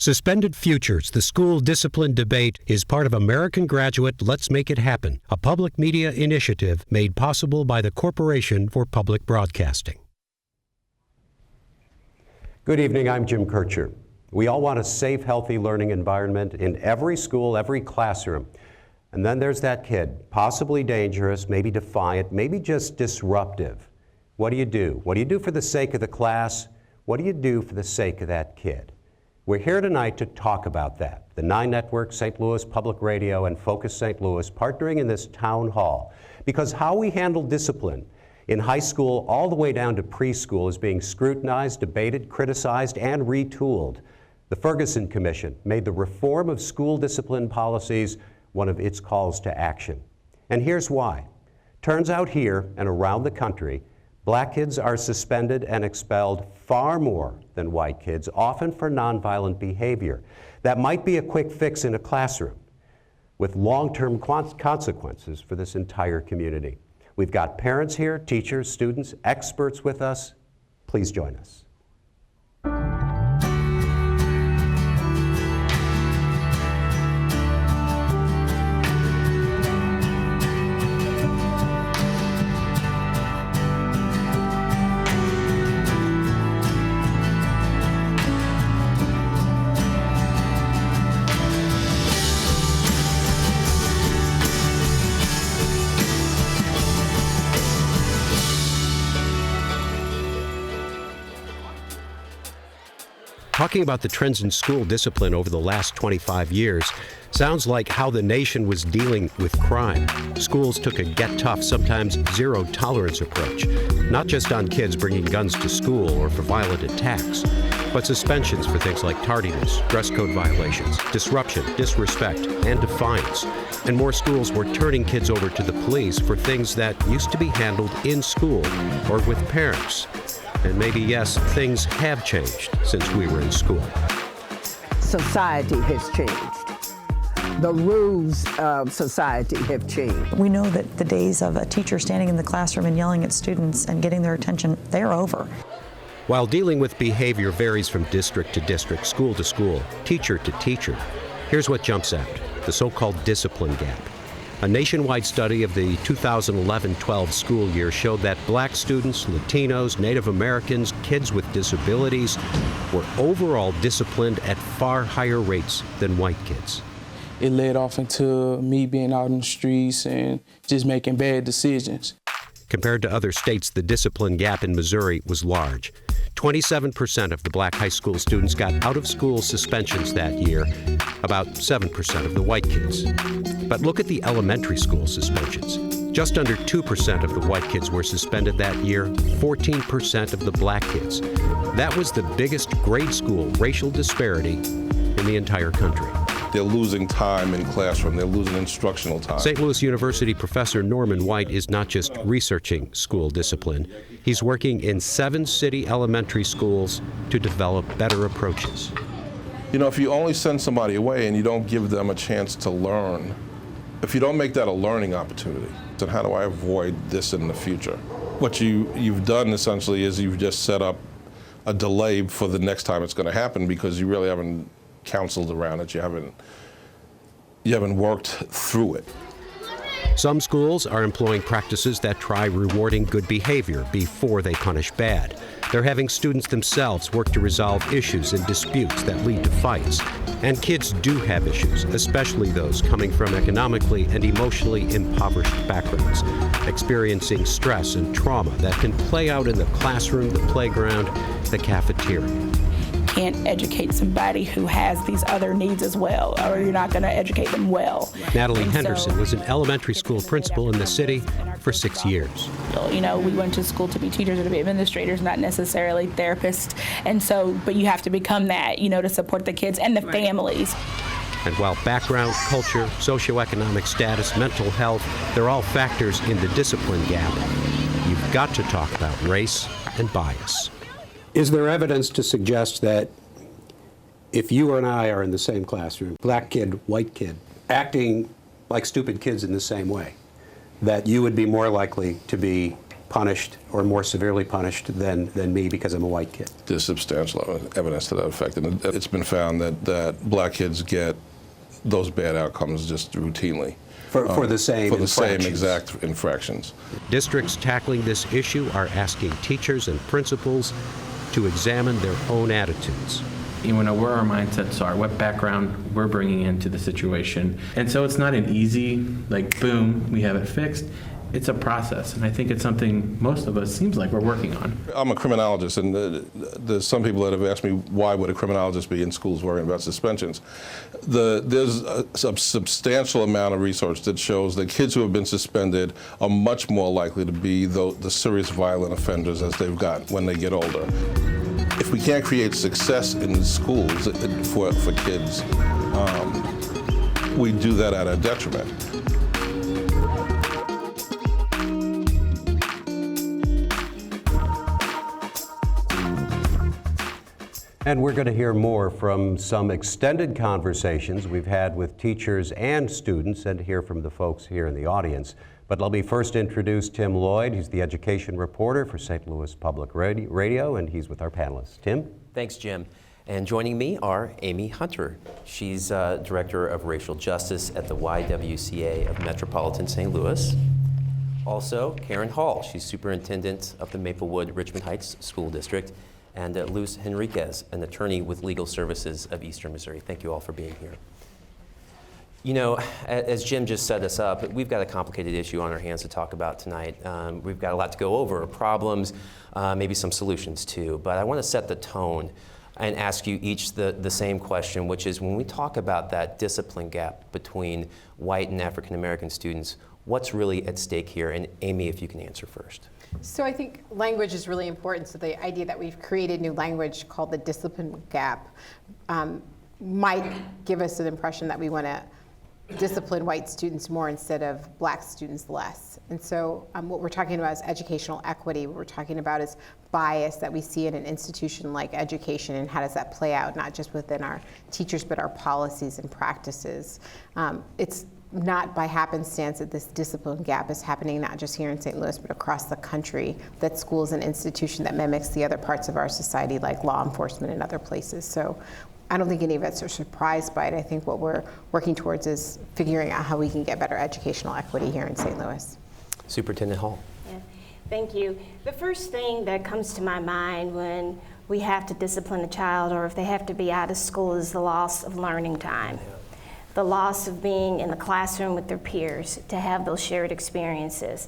Suspended Futures, the school discipline debate, is part of American Graduate Let's Make It Happen, a public media initiative made possible by the Corporation for Public Broadcasting. Good evening, I'm Jim Kircher. We all want a safe, healthy learning environment in every school, every classroom. And then there's that kid, possibly dangerous, maybe defiant, maybe just disruptive. What do you do? What do you do for the sake of the class? What do you do for the sake of that kid? We're here tonight to talk about that. The 9 Network, St. Louis Public Radio, and Focus St. Louis partnering in this town hall, because how we handle discipline in high school all the way down to preschool is being scrutinized, debated, criticized, and retooled. The Ferguson Commission made the reform of school discipline policies one of its calls to action. And here's why. Turns out here and around the country, Black kids are suspended and expelled far more than white kids, often for nonviolent behavior. That might be a quick fix in a classroom with long-term consequences for this entire community. We've got parents here, teachers, students, experts with us. Please join us. Talking about the trends in school discipline over the last 25 years sounds like how the nation was dealing with crime. Schools took a get tough, sometimes zero tolerance approach, not just on kids bringing guns to school or for violent attacks, but suspensions for things like tardiness, dress code violations, disruption, disrespect, and defiance. And more schools were turning kids over to the police for things that used to be handled in school or with parents. And maybe, yes, things have changed since we were in school. Society has changed. The rules of society have changed. We know that the days of a teacher standing in the classroom and yelling at students and getting their attention, they're over. While dealing with behavior varies from district to district, school to school, teacher to teacher, here's what jumps out: the so-called discipline gap. A nationwide study of the 2011-12 school year showed that Black students, Latinos, Native Americans, kids with disabilities were overall disciplined at far higher rates than white kids. It led off into me being out in the streets and just making bad decisions. Compared to other states, the discipline gap in Missouri was large. 27% of the Black high school students got out-of-school suspensions that year, about 7% of the white kids. But look at the elementary school suspensions. Just under 2% of the white kids were suspended that year, 14% of the Black kids. That was the biggest grade school racial disparity in the entire country. They're losing time in classroom. They're losing instructional time. St. Louis University professor Norman White is not just researching school discipline. He's working in 7 city elementary schools to develop better approaches. You know, if you only send somebody away and you don't give them a chance to learn, if you don't make that a learning opportunity, then how do I avoid this in the future? What you've done essentially is you've just set up a delay for the next time it's going to happen, because you really haven't counseled around it. You haven't worked through it. Some schools are employing practices that try rewarding good behavior before they punish bad. They're having students themselves work to resolve issues and disputes that lead to fights. And kids do have issues, especially those coming from economically and emotionally impoverished backgrounds, experiencing stress and trauma that can play out in the classroom, the playground, the cafeteria. Can't educate somebody who has these other needs as well, or you're not going to educate them well. Natalie Henderson was an elementary school principal in the city for 6 years. You know, we went to school to be teachers or to be administrators, not necessarily therapists. And so, but you have to become that, you know, to support the kids and the families. And while background, culture, socioeconomic status, mental health, they're all factors in the discipline gap, you've got to talk about race and bias. Is there evidence to suggest that if you and I are in the same classroom, black kid, white kid, acting like stupid kids in the same way, that you would be more likely to be punished or more severely punished than me because I'm a white kid? There's substantial evidence to that effect, and it's been found that black kids get those bad outcomes just routinely. For the same exact infractions. Districts tackling this issue are asking teachers and principals to examine their own attitudes. You know, where our mindsets are, what background we're bringing into the situation. And so it's not an easy, like, boom, we have it fixed. It's a process, and I think it's something most of us seems like we're working on. I'm a criminologist, and there's some people that have asked me, why would a criminologist be in schools worrying about suspensions? There's a substantial amount of research that shows that kids who have been suspended are much more likely to be the serious violent offenders as they've got when they get older. If we can't create success in schools for kids, we do that at a detriment. And we're going to hear more from some extended conversations we've had with teachers and students, and hear from the folks here in the audience. But let me first introduce Tim Lloyd. He's the education reporter for St. Louis Public Radio, and he's with our panelists. Tim? Thanks, Jim. And joining me are Amy Hunter. She's Director of Racial Justice at the YWCA of Metropolitan St. Louis. Also, Karen Hall. She's Superintendent of the Maplewood Richmond Heights School District. And Luz Henriquez, an attorney with Legal Services of Eastern Missouri. Thank you all for being here. You know, as Jim just set us up, we've got a complicated issue on our hands to talk about tonight. We've got a lot to go over, problems, maybe some solutions too. But I want to set the tone and ask you each the same question, which is, when we talk about that discipline gap between white and African American students, what's really at stake here? And Amy, if you can answer first. So I think language is really important. So the idea that we've created new language called the discipline gap might give us an impression that we want to discipline white students more instead of black students less. And so what we're talking about is educational equity. What we're talking about is bias that we see in an institution like education, and how does that play out, not just within our teachers, but our policies and practices. It's not by happenstance that this discipline gap is happening not just here in St. Louis, but across the country, that school is an institution that mimics the other parts of our society, like law enforcement and other places. So I don't think any of us are surprised by it. I think what we're working towards is figuring out how we can get better educational equity here in St. Louis. Superintendent Hall. Yeah, thank you. The first thing that comes to my mind when we have to discipline a child, or if they have to be out of school, is the loss of learning time. The loss of being in the classroom with their peers, to have those shared experiences.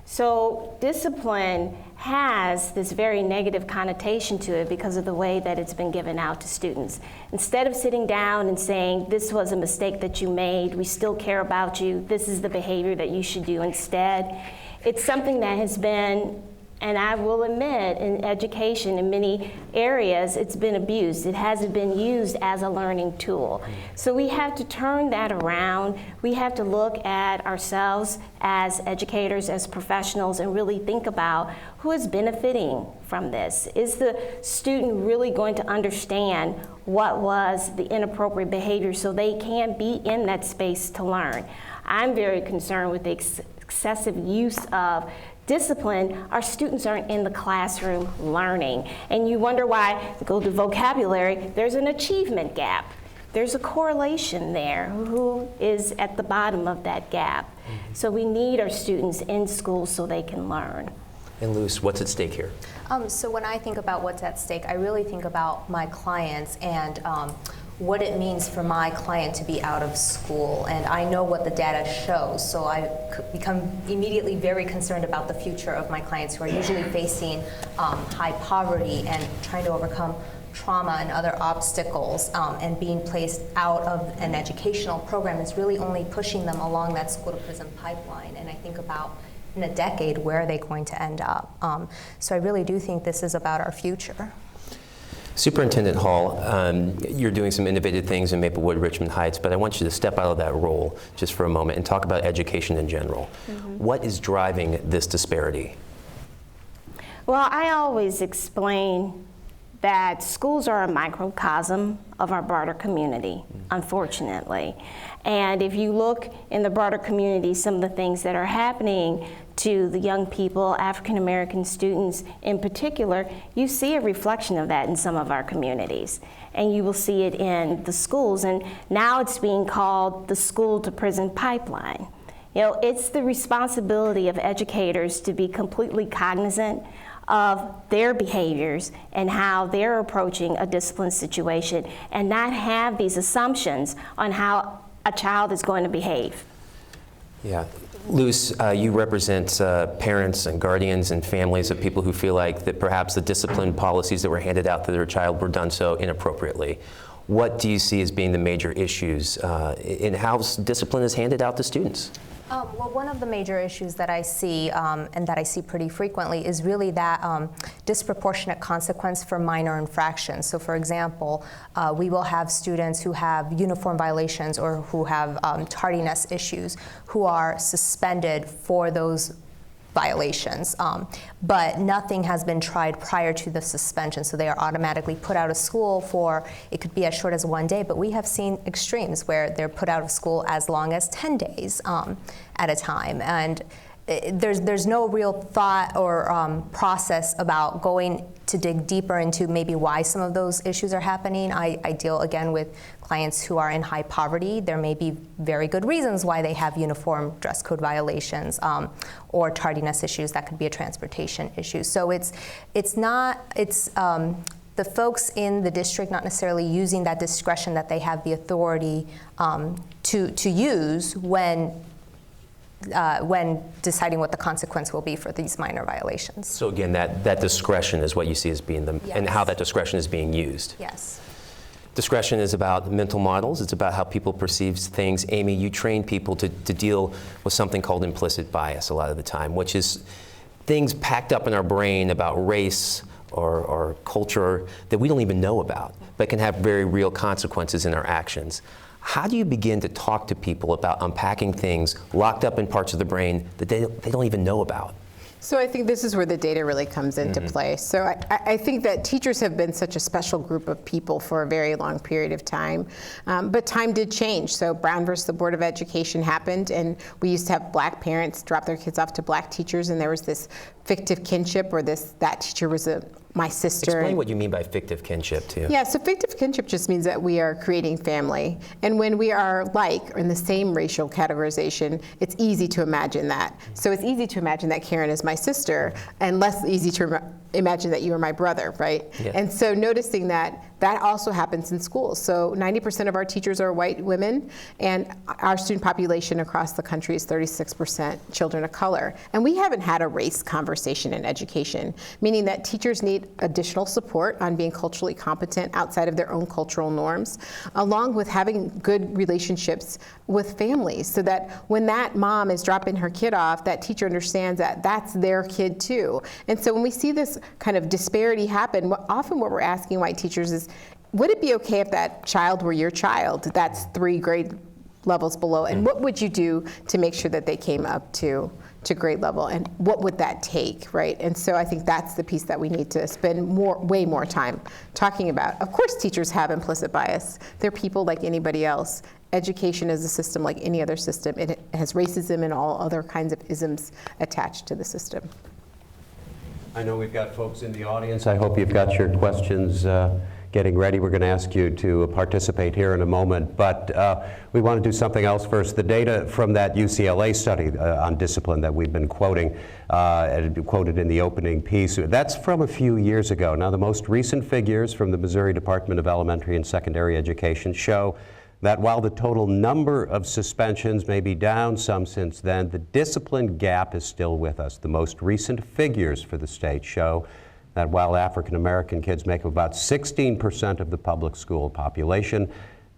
So discipline has this very negative connotation to it because of the way that it's been given out to students. Instead of sitting down and saying, this was a mistake that you made, we still care about you, this is the behavior that you should do instead, it's something that has been, and I will admit, in education in many areas, it's been abused. It hasn't been used as a learning tool. So we have to turn that around. We have to look at ourselves as educators, as professionals, and really think about who is benefiting from this. Is the student really going to understand what was the inappropriate behavior so they can be in that space to learn? I'm very concerned with the excessive use of discipline. Our students aren't in the classroom learning. And you wonder why, to go to vocabulary, there's an achievement gap. There's a correlation there. Who is at the bottom of that gap? So we need our students in school so they can learn. And Luz, what's at stake here? So when I think about what's at stake, I really think about my clients and what it means for my client to be out of school. And I know what the data shows, so I become immediately very concerned about the future of my clients, who are usually facing high poverty and trying to overcome trauma and other obstacles, and being placed out of an educational program is really only pushing them along that school to prison pipeline. And I think about, in a decade, where are they going to end up? So I really do think this is about our future. Superintendent Hall, you're doing some innovative things in Maplewood, Richmond Heights, but I want you to step out of that role just for a moment and talk about education in general. What is driving this disparity? Well, I always explain that schools are a microcosm of our broader community, unfortunately. And if you look in the broader community, some of the things that are happening to the young people, African American students in particular, you see a reflection of that in some of our communities. And you will see it in the schools. And now it's being called the school to prison pipeline. You know, it's the responsibility of educators to be completely cognizant of their behaviors and how they're approaching a discipline situation and not have these assumptions on how a child is going to behave. Yeah. Luz, you represent parents and guardians and families of people who feel like that perhaps the discipline policies that were handed out to their child were done so inappropriately. What do you see as being the major issues in how discipline is handed out to students? Well, one of the major issues that I see, and that I see pretty frequently, is really that disproportionate consequence for minor infractions. So, for example, we will have students who have uniform violations or who have tardiness issues who are suspended for those violations, but nothing has been tried prior to the suspension, so they are automatically put out of school for, it could be as short as 1 day, but we have seen extremes where they're put out of school as long as 10 days at a time. And there's no real thought or process about going to dig deeper into maybe why some of those issues are happening. I deal again with clients who are in high poverty. There may be very good reasons why they have uniform dress code violations or tardiness issues. That could be a transportation issue. So it's the folks in the district not necessarily using that discretion that they have the authority to use when deciding what the consequence will be for these minor violations. So again, that discretion is what you see as being the, yes. and how that discretion is being used. Yes. Discretion is about mental models. It's about how people perceive things. Amy, you train people to deal with something called implicit bias a lot of the time, which is things packed up in our brain about race or culture that we don't even know about, but can have very real consequences in our actions. How do you begin to talk to people about unpacking things locked up in parts of the brain that they don't even know about? So I think this is where the data really comes into play. So I think that teachers have been such a special group of people for a very long period of time, but time did change. So Brown versus the Board of Education happened, and we used to have black parents drop their kids off to black teachers, and there was this fictive kinship, or that teacher was my sister. Explain what you mean by fictive kinship, too. Yeah, so fictive kinship just means that we are creating family. And when we are like, or in the same racial categorization, it's easy to imagine that. So it's easy to imagine that Karen is my sister, and less easy to imagine that you are my brother, right? Yeah. And so noticing that also happens in schools. So 90% of our teachers are white women, and our student population across the country is 36% children of color. And we haven't had a race conversation in education, meaning that teachers need additional support on being culturally competent outside of their own cultural norms, along with having good relationships with families, so that when that mom is dropping her kid off, that teacher understands that that's their kid too. And so when we see this kind of disparity happen, often what we're asking white teachers is, would it be okay if that child were your child? That's 3 grade levels below, and what would you do to make sure that they came up to grade level, and what would that take, right? And so I think that's the piece that we need to spend way more time talking about. Of course, teachers have implicit bias. They're people like anybody else. Education is a system like any other system. It has racism and all other kinds of isms attached to the system. I know we've got folks in the audience. I hope you've got your questions getting ready. We're going to ask you to participate here in a moment, but we want to do something else first. The data from that UCLA study on discipline that we've been quoting, quoted in the opening piece, that's from a few years ago. Now, the most recent figures from the Missouri Department of Elementary and Secondary Education show that while the total number of suspensions may be down some since then, the discipline gap is still with us. The most recent figures for the state show that while African American kids make up about 16% of the public school population,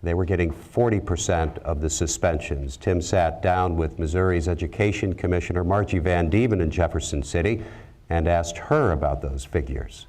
they were getting 40% of the suspensions. Tim sat down with Missouri's Education Commissioner Margie Van Diemen in Jefferson City and asked her about those figures.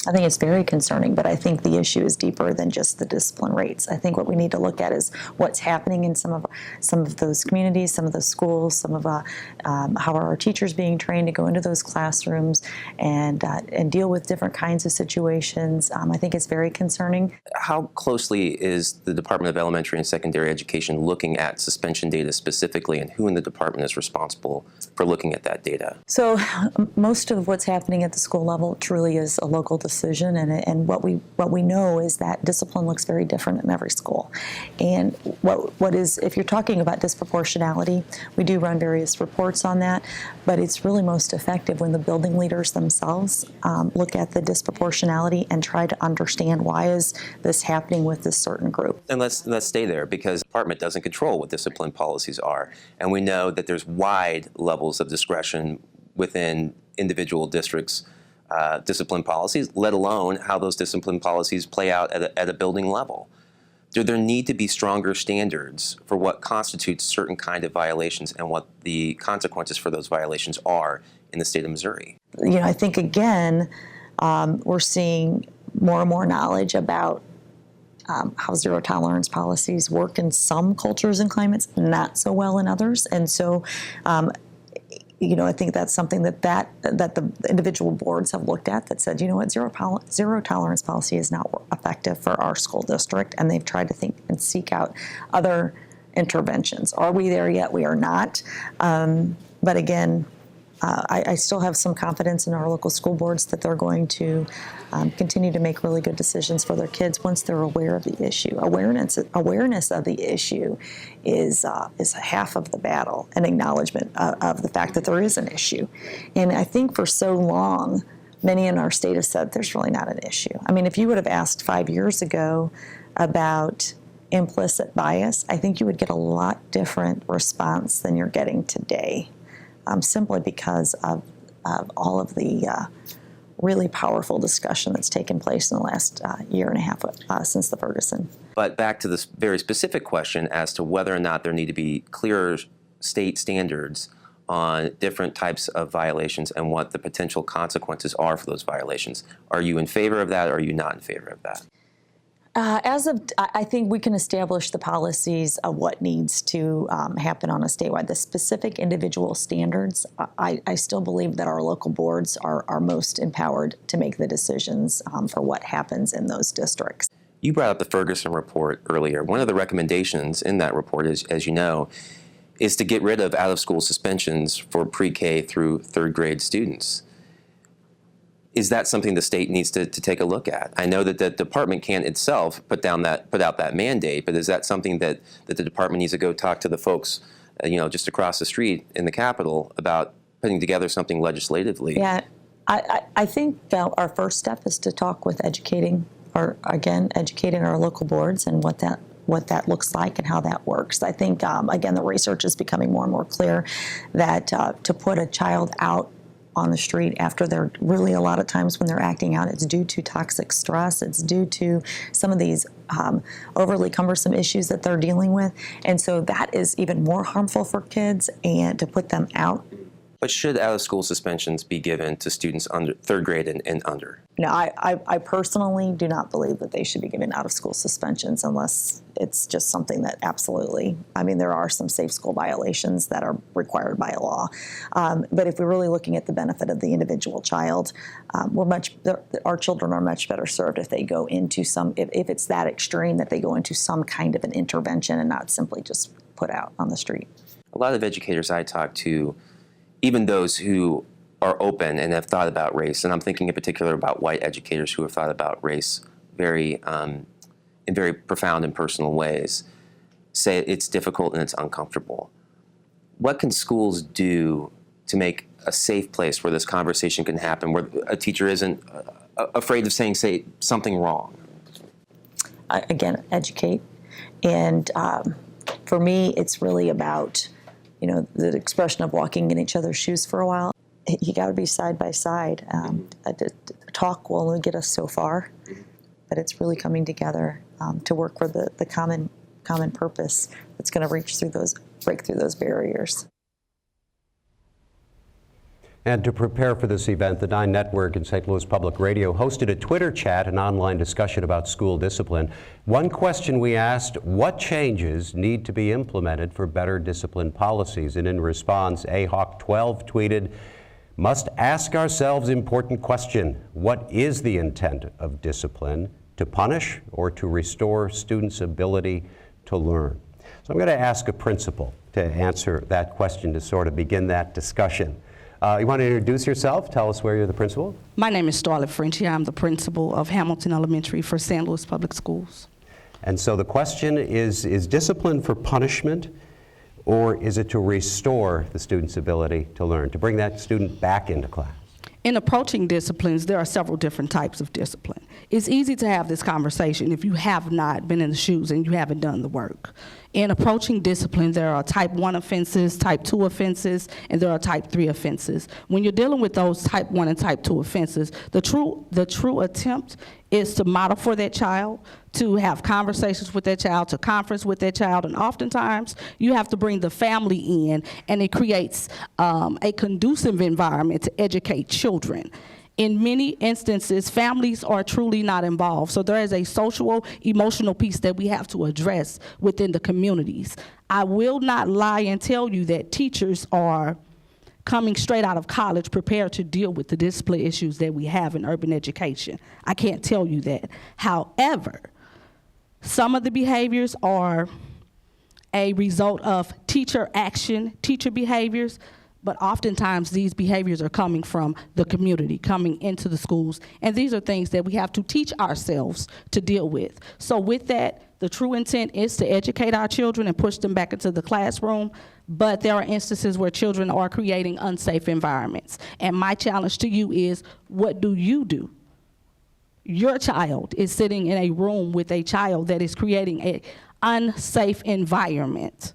I think it's very concerning, but I think the issue is deeper than just the discipline rates. I think what we need to look at is what's happening in some of those communities, some of those schools, some of how are our teachers being trained to go into those classrooms and deal with different kinds of situations. I think it's very concerning. How closely is the Department of Elementary and Secondary Education looking at suspension data specifically, and who in the department is responsible for looking at that data? So most of what's happening at the school level truly is a local decision, and what we know is that discipline looks very different in every school. And what is, if you're talking about disproportionality, we do run various reports on that, but it's really most effective when the building leaders themselves look at the disproportionality and try to understand why is this happening with this certain group. And let's stay there, because the department doesn't control what discipline policies are, and we know that there's wide levels of discretion within individual districts' discipline policies, let alone how those discipline policies play out at a building level. Do there need to be stronger standards for what constitutes certain kind of violations and what the consequences for those violations are in the state of Missouri? You know, I think again, we're seeing more and more knowledge about how zero tolerance policies work in some cultures and climates, not so well in others. And so, you know, I think that's something that the individual boards have looked at that said, you know what, zero tolerance policy is not effective for our school district, and they've tried to think and seek out other interventions. Are we there yet? We are not. But again, I still have some confidence in our local school boards that they're going to continue to make really good decisions for their kids once they're aware of the issue. Awareness of the issue is half of the battle, an acknowledgement of the fact that there is an issue. And I think for so long, many in our state have said there's really not an issue. I mean, if you would have asked 5 years ago about implicit bias, I think you would get a lot different response than you're getting today. Simply because of all of the really powerful discussion that's taken place in the last year and a half since the Ferguson. But back to this very specific question as to whether or not there need to be clearer state standards on different types of violations and what the potential consequences are for those violations. Are you in favor of that, or are you not in favor of that? I think we can establish the policies of what needs to happen on a statewide. The specific individual standards, I still believe that our local boards are most empowered to make the decisions for what happens in those districts. You brought up the Ferguson report earlier. One of the recommendations in that report, as you know, is to get rid of out-of-school suspensions for pre-K through third grade students. Is that something the state needs to take a look at? I know that the department can't itself put out that mandate, but is that something that the department needs to go talk to the folks, just across the street in the Capitol about putting together something legislatively? Yeah, I think our first step is to talk with educating our local boards and what that looks like and how that works. I think, again, the research is becoming more and more clear that to put a child out on the street after they're really, a lot of times when they're acting out, it's due to toxic stress, it's due to some of these overly cumbersome issues that they're dealing with. And so that is even more harmful for kids, and to put them out. But should out-of-school suspensions be given to students under third grade and under? No, I personally do not believe that they should be given out-of-school suspensions unless it's just something that absolutely, I mean, there are some safe school violations that are required by law. But if we're really looking at the benefit of the individual child, our children are much better served if they go into if it's that extreme, that they go into some kind of an intervention and not simply just put out on the street. A lot of educators I talk to, even those who are open and have thought about race, and I'm thinking in particular about white educators who have thought about race in very profound and personal ways, say it's difficult and it's uncomfortable. What can schools do to make a safe place where this conversation can happen, where a teacher isn't afraid of saying something wrong? Again, educate. And for me, it's really about the expression of walking in each other's shoes for a while. You got to be side by side. Talk will only get us so far, but it's really coming together to work for the common purpose that's going to break through those barriers. And to prepare for this event, the 9 Network and St. Louis Public Radio hosted a Twitter chat, an online discussion about school discipline. One question we asked, what changes need to be implemented for better discipline policies? And in response, AHawk12 tweeted, must ask ourselves important question. What is the intent of discipline? To punish or to restore students' ability to learn? So I'm going to ask a principal to answer that question to sort of begin that discussion. You want to introduce yourself? Tell us where you're the principal. My name is Starlet Frenchie. I'm the principal of Hamilton Elementary for St. Louis Public Schools. And so the question is discipline for punishment, or is it to restore the student's ability to learn, to bring that student back into class? In approaching disciplines, there are several different types of discipline. It's easy to have this conversation if you have not been in the shoes and you haven't done the work. In approaching discipline, there are type 1 offenses, type 2 offenses, and there are type 3 offenses. When you're dealing with those type 1 and type 2 offenses, the true attempt is to model for that child, to have conversations with that child, to conference with that child, and oftentimes you have to bring the family in, and it creates a conducive environment to educate children. In many instances, families are truly not involved, so there is a social, emotional piece that we have to address within the communities. I will not lie and tell you that teachers are coming straight out of college prepared to deal with the discipline issues that we have in urban education. I can't tell you that. However, some of the behaviors are a result of teacher action, teacher behaviors, but oftentimes these behaviors are coming from the community, coming into the schools, and these are things that we have to teach ourselves to deal with. So with that, the true intent is to educate our children and push them back into the classroom, but there are instances where children are creating unsafe environments. And my challenge to you is, what do you do? Your child is sitting in a room with a child that is creating an unsafe environment.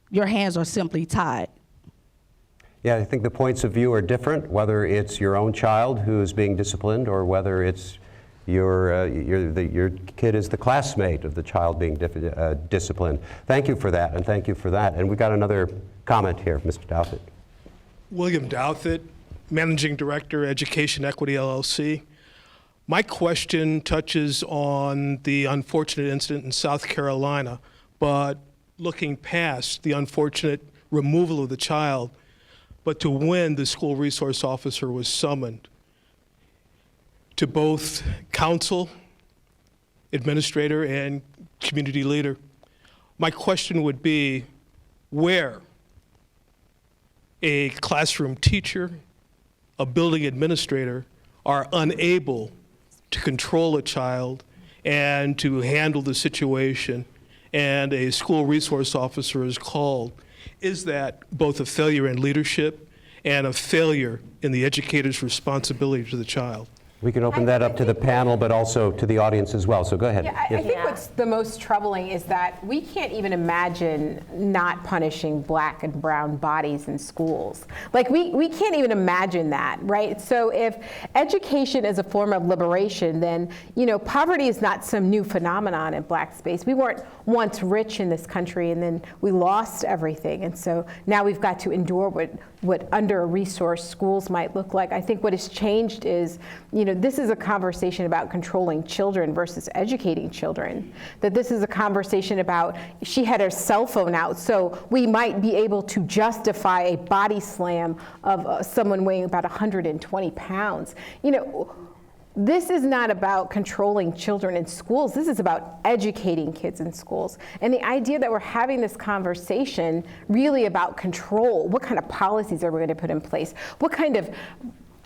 Your hands are simply tied. Yeah, I think the points of view are different, whether it's your own child who's being disciplined or whether it's your kid is the classmate of the child being disciplined. Thank you for that, and thank you for that. And we got another comment here, Mr. Douthit. William Douthit, Managing Director, Education Equity LLC. My question touches on the unfortunate incident in South Carolina, but looking past the unfortunate removal of the child, but to when the school resource officer was summoned to both counsel, administrator, and community leader. My question would be, where a classroom teacher, a building administrator are unable to control a child and to handle the situation, and a school resource officer is called, is that both a failure in leadership and a failure in the educator's responsibility to the child? We can open that up to the panel, but also to the audience as well. So go ahead. Yeah, I think what's the most troubling is that we can't even imagine not punishing black and brown bodies in schools. Like, we can't even imagine that, right? So if education is a form of liberation, then, you know, poverty is not some new phenomenon in black space. We weren't once rich in this country, and then we lost everything. And so now we've got to endure what under-resourced schools might look like. I think what has changed is, you know, this is a conversation about controlling children versus educating children. That this is a conversation about, she had her cell phone out, so we might be able to justify a body slam of someone weighing about 120 pounds. You know, this is not about controlling children in schools. This is about educating kids in schools. And the idea that we're having this conversation really about control, what kind of policies are we going to put in place? What kind of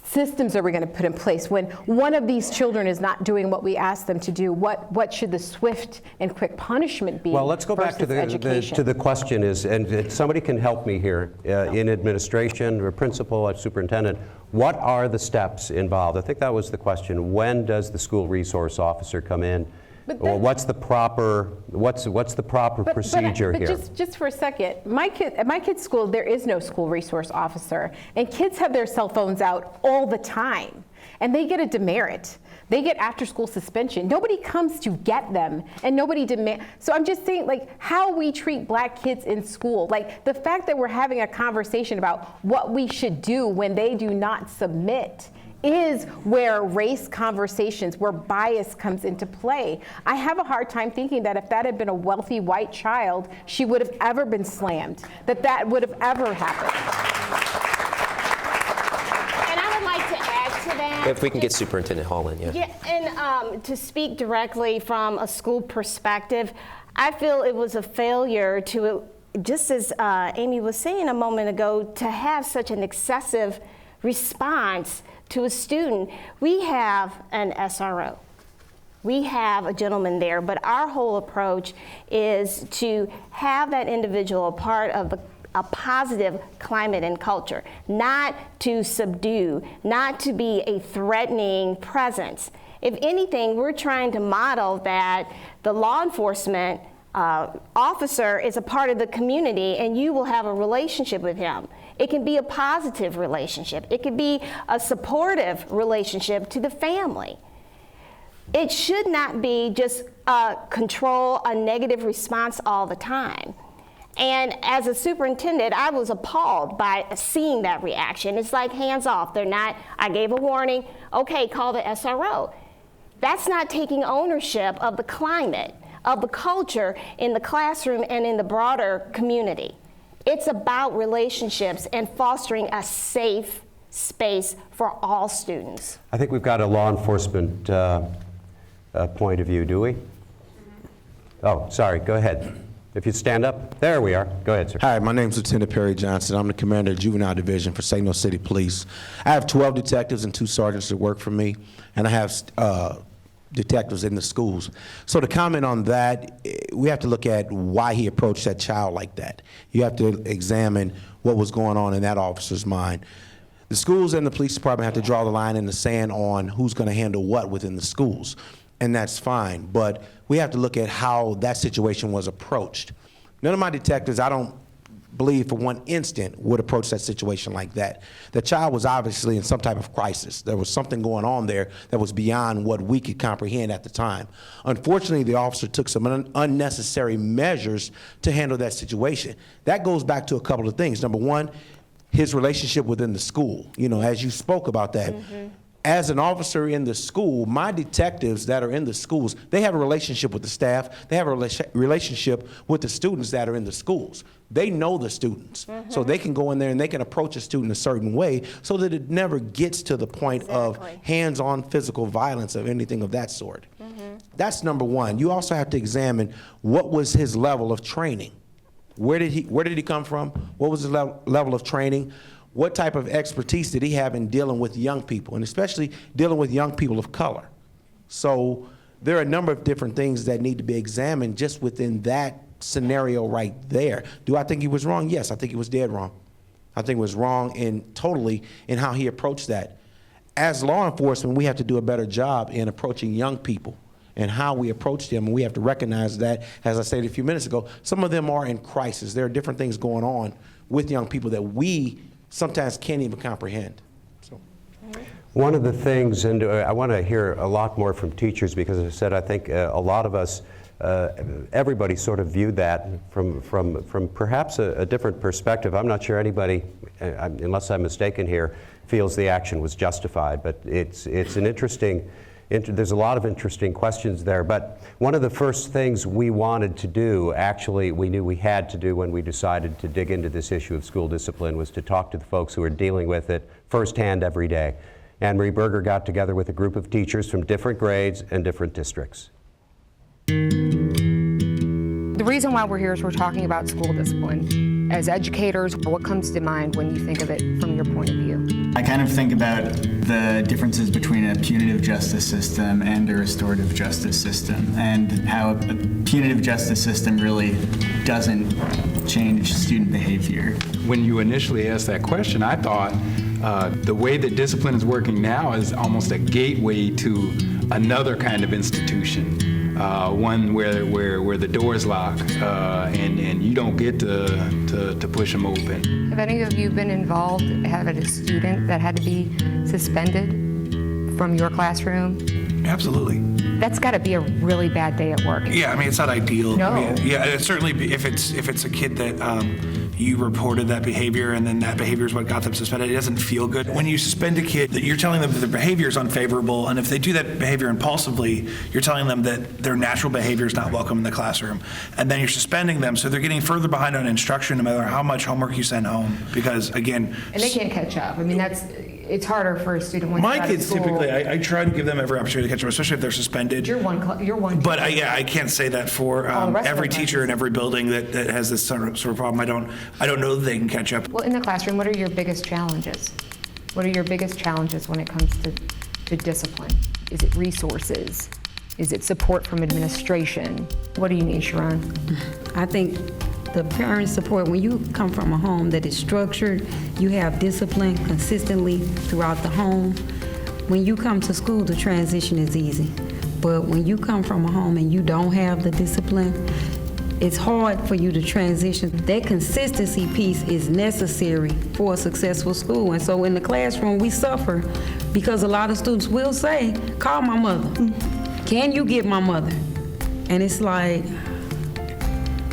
systems are we going to put in place when one of these children is not doing what we ask them to do? What should the swift and quick punishment be? Well, let's go back to the question is, and somebody can help me here, in administration or principal or superintendent, what are the steps involved? I think that was the question. When does the school resource officer come in? Or what's the proper procedure here? Just for a second, at my kid's school, there is no school resource officer, and kids have their cell phones out all the time. and they get a demerit. They get after-school suspension. Nobody comes to get them, and nobody demands. So I'm just saying, like, how we treat black kids in school, like the fact that we're having a conversation about what we should do when they do not submit is where race conversations, where bias comes into play. I have a hard time thinking that if that had been a wealthy white child, she would have ever been slammed, that would have ever happened. If we can get Superintendent Hall in, Yeah, and to speak directly from a school perspective, I feel it was a failure to, just as Amy was saying a moment ago, to have such an excessive response to a student. We have an SRO. We have a gentleman there, but our whole approach is to have that individual a part of a positive climate and culture, not to subdue, not to be a threatening presence. If anything, we're trying to model that the law enforcement officer is a part of the community and you will have a relationship with him. It can be a positive relationship. It could be a supportive relationship to the family. It should not be just control, a negative response all the time. And as a superintendent, I was appalled by seeing that reaction. It's like hands off. They're not, I gave a warning, okay, call the SRO. That's not taking ownership of the climate, of the culture in the classroom and in the broader community. It's about relationships and fostering a safe space for all students. I think we've got a law enforcement point of view, do we? Oh, sorry, go ahead. If you stand up, there we are. Go ahead, sir. Hi, my name is Lieutenant Perry Johnson. I'm the commander of Juvenile Division for St. City Police. I have 12 detectives and 2 sergeants that work for me, and I have detectives in the schools. So to comment on that, we have to look at why he approached that child like that. You have to examine what was going on in that officer's mind. The schools and the police department have to draw the line in the sand on who's going to handle what within the schools, and that's fine. But we have to look at how that situation was approached. None of my detectives, I don't believe for one instant, would approach that situation like that. The child was obviously in some type of crisis. There was something going on there that was beyond what we could comprehend at the time. Unfortunately, the officer took some unnecessary measures to handle that situation. That goes back to a couple of things. Number one, his relationship within the school. You know, as you spoke about that. Mm-hmm. As an officer in the school, my detectives that are in the schools, they have a relationship with the staff. They have a relationship with the students that are in the schools. They know the students. Mm-hmm. So they can go in there and they can approach a student a certain way so that it never gets to the point of hands-on physical violence or anything of that sort. Mm-hmm. That's number one. You also have to examine what was his level of training. Where did he come from? What was his level of training? What type of expertise did he have in dealing with young people, and especially dealing with young people of color? So there are a number of different things that need to be examined just within that scenario right there. Do I think he was wrong? Yes, I think he was dead wrong. I think he was wrong totally in how he approached that. As law enforcement, we have to do a better job in approaching young people and how we approach them, and we have to recognize that, as I said a few minutes ago, some of them are in crisis. There are different things going on with young people that we sometimes can't even comprehend. So. One of the things, and I want to hear a lot more from teachers, because as I said, I think a lot of us, everybody sort of viewed that from perhaps a different perspective. I'm not sure anybody, unless I'm mistaken here, feels the action was justified, but it's an interesting, there's a lot of interesting questions there. But one of the first things we wanted to do, actually we knew we had to do when we decided to dig into this issue of school discipline, was to talk to the folks who are dealing with it firsthand every day. Anne-Marie Berger got together with a group of teachers from different grades and different districts. The reason why we're here is we're talking about school discipline. As educators, what comes to mind when you think of it from your point of view? I kind of think about the differences between a punitive justice system and a restorative justice system, and how a punitive justice system really doesn't change student behavior. When you initially asked that question, I thought the way that discipline is working now is almost a gateway to another kind of institution. One where the door is locked and you don't get to push them open. Have any of you been involved, having a student that had to be suspended from your classroom? Absolutely. That's got to be a really bad day at work. Yeah, I mean, it's not ideal. No. I mean, yeah, it's certainly if it's a kid that you reported that behavior and then that behavior is what got them suspended, it doesn't feel good. When you suspend a kid, that you're telling them that their behavior is unfavorable, and if they do that behavior impulsively, you're telling them that their natural behavior is not welcome in the classroom. And then you're suspending them, so they're getting further behind on instruction no matter how much homework you send home. Because, again... And they can't catch up. I mean, it's harder for a student when My they're out kids of school. typically, I try to give them every opportunity to catch up, especially if they're suspended. You're one. But I can't say that for every teacher in every building that has this sort of problem. I don't know that they can catch up. Well, in the classroom, what are your biggest challenges? What are your biggest challenges when it comes to discipline? Is it resources? Is it support from administration? What do you need, Sharon? I think the parent support, when you come from a home that is structured, you have discipline consistently throughout the home. When you come to school, the transition is easy. But when you come from a home and you don't have the discipline, it's hard for you to transition. That consistency piece is necessary for a successful school. And so in the classroom, we suffer because a lot of students will say, call my mother. Can you get my mother? And it's like,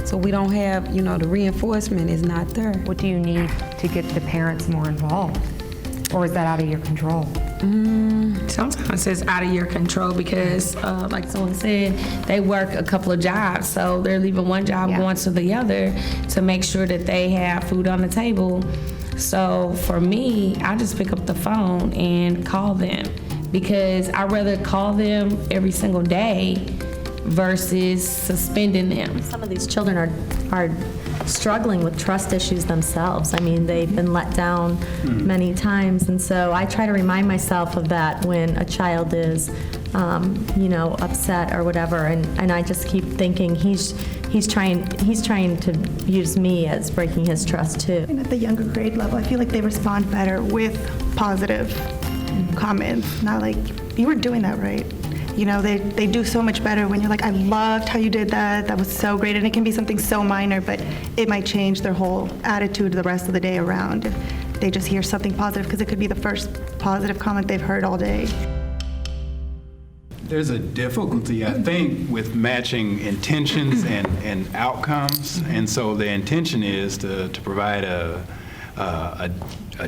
so we don't have, the reinforcement is not there. What do you need to get the parents more involved? Or is that out of your control? Sometimes it's out of your control because, like someone said, they work a couple of jobs. So they're leaving one job, going to the other to make sure that they have food on the table. So for me, I just pick up the phone and call them because I'd rather call them every single day versus suspending them. Some of these children are struggling with trust issues themselves. I mean, they've been let down many times, and so I try to remind myself of that when a child is, upset or whatever, and I just keep thinking he's trying to use me as breaking his trust too. And at the younger grade level, I feel like they respond better with positive comments, not like, you were doing that right. They do so much better when you're like, I loved how you did that. That was so great. And it can be something so minor, but it might change their whole attitude the rest of the day around if they just hear something positive, because it could be the first positive comment they've heard all day. There's a difficulty, I think, with matching intentions and outcomes. And so the intention is to provide a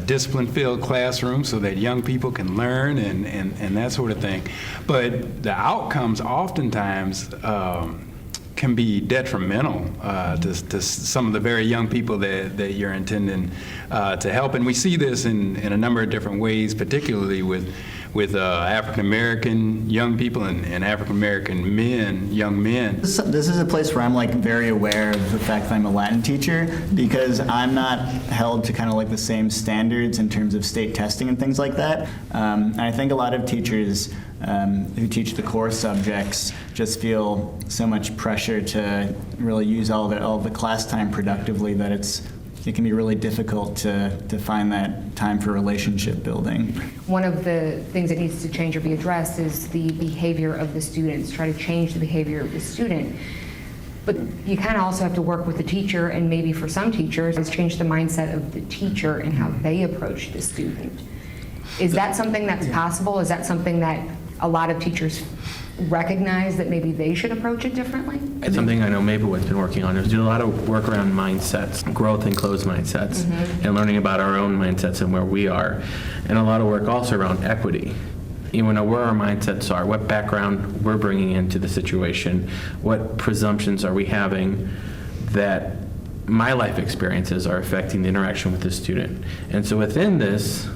discipline-filled classroom so that young people can learn and that sort of thing. But the outcomes oftentimes can be detrimental to some of the very young people that you're intending to help. And we see this in a number of different ways, particularly with African-American young people and African-American young men. This is a place where I'm very aware of the fact that I'm a Latin teacher, because I'm not held to kind of the same standards in terms of state testing and things like that. And I think a lot of teachers who teach the core subjects just feel so much pressure to really use all of the class time productively that it can be really difficult to find that time for relationship building. One of the things that needs to change or be addressed is the behavior of the students. Try to change the behavior of the student. But you kind of also have to work with the teacher, and maybe for some teachers, it's change the mindset of the teacher and how they approach the student. Is that something that's possible? Is that something that a lot of teachers recognize that maybe they should approach it differently? It's something I know Maplewood's been working on is do a lot of work around mindsets, growth and closed mindsets, and learning about our own mindsets and where we are. And a lot of work also around equity. Where our mindsets are, what background we're bringing into the situation, what presumptions are we having that my life experiences are affecting the interaction with the student. And so within this,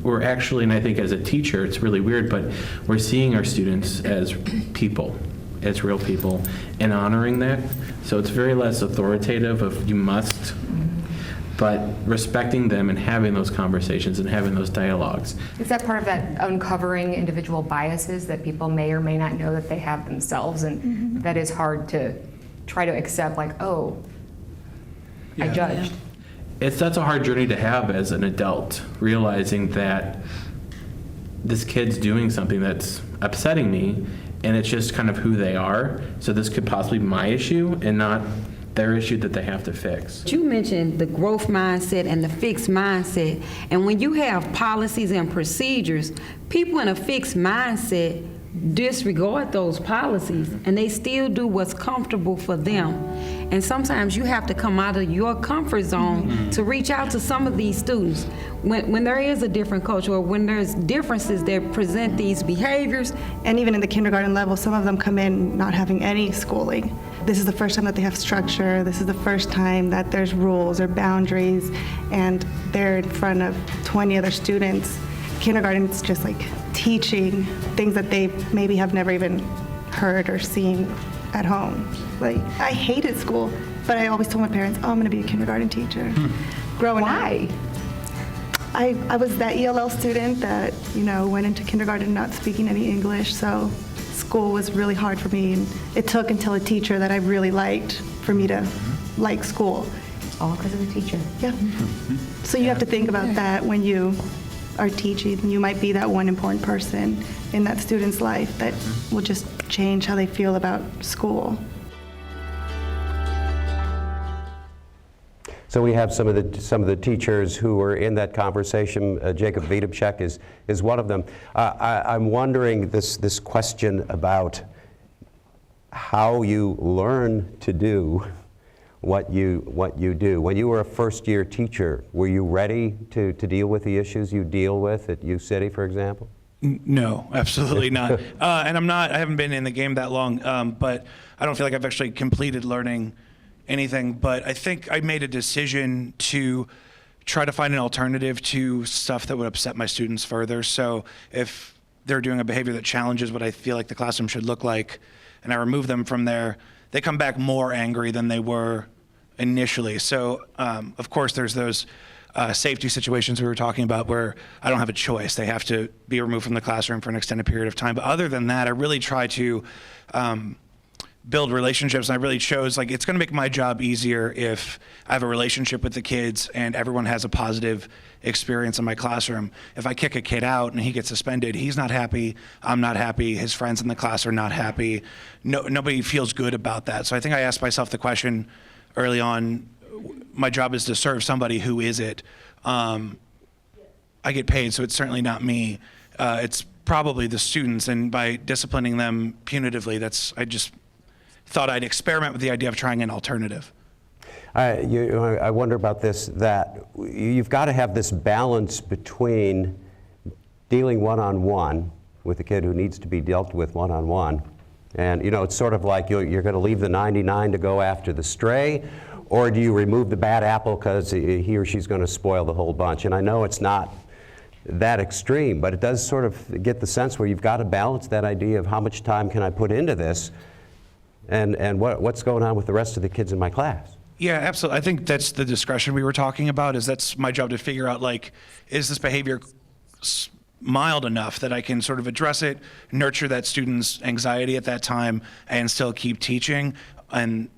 we're actually, and I think as a teacher, it's really weird, but we're seeing our students as people, as real people, and honoring that. So it's very less authoritative of you must, but respecting them and having those conversations and having those dialogues. Is that part of that uncovering individual biases that people may or may not know that they have themselves, and that is hard to try to accept, I judged. That's a hard journey to have as an adult, realizing that this kid's doing something that's upsetting me, and it's just kind of who they are. So this could possibly be my issue and not their issue that they have to fix. You mentioned the growth mindset and the fixed mindset. And when you have policies and procedures, people in a fixed mindset disregard those policies and they still do what's comfortable for them. And sometimes you have to come out of your comfort zone to reach out to some of these students. When there is a different culture or when there's differences that present these behaviors. And even in the kindergarten level, some of them come in not having any schooling. This is the first time that they have structure. This is the first time that there's rules or boundaries, and they're in front of 20 other students. Kindergarten, it's just like teaching things that they maybe have never even heard or seen at home. Like, I hated school, but I always told my parents, oh, I'm gonna be a kindergarten teacher. Growing Why? up. I was that ELL student that, went into kindergarten not speaking any English, so school was really hard for me. And it took until a teacher that I really liked for me to like school. All because of the teacher. Yeah. So you have to think about that when you are teaching. You might be that one important person in that student's life that will just change how they feel about school. So we have some of the teachers who were in that conversation. Jacob Wiedemschek is one of them. I'm wondering this question about how you learn to do what you do. When you were a first-year teacher, were you ready to deal with the issues you deal with at U City, for example? No, absolutely not. And I haven't been in the game that long, but I don't feel like I've actually completed learning anything. But I think I made a decision to try to find an alternative to stuff that would upset my students further. So if they're doing a behavior that challenges what I feel like the classroom should look like, and I remove them from there, they come back more angry than they were initially. So of course there's those safety situations we were talking about where I don't have a choice. They have to be removed from the classroom for an extended period of time. But other than that, I really try to build relationships. And I really chose, it's going to make my job easier if I have a relationship with the kids and everyone has a positive experience in my classroom. If I kick a kid out and he gets suspended, he's not happy, I'm not happy, his friends in the class are not happy. Nobody feels good about that. So I think I asked myself the question early on, my job is to serve somebody, who is it? I get paid, so it's certainly not me. It's probably the students, and by disciplining them punitively, I just thought I'd experiment with the idea of trying an alternative. I wonder about this, that you've got to have this balance between dealing one-on-one with a kid who needs to be dealt with one-on-one. And it's sort of like you're going to leave the 99 to go after the stray, or do you remove the bad apple because he or she's going to spoil the whole bunch? And I know it's not that extreme, but it does sort of get the sense where you've got to balance that idea of how much time can I put into this, and what's going on with the rest of the kids in my class. Yeah, absolutely. I think that's the discretion we were talking about. That's my job to figure out, is this behavior mild enough that I can sort of address it, nurture that student's anxiety at that time, and still keep teaching. And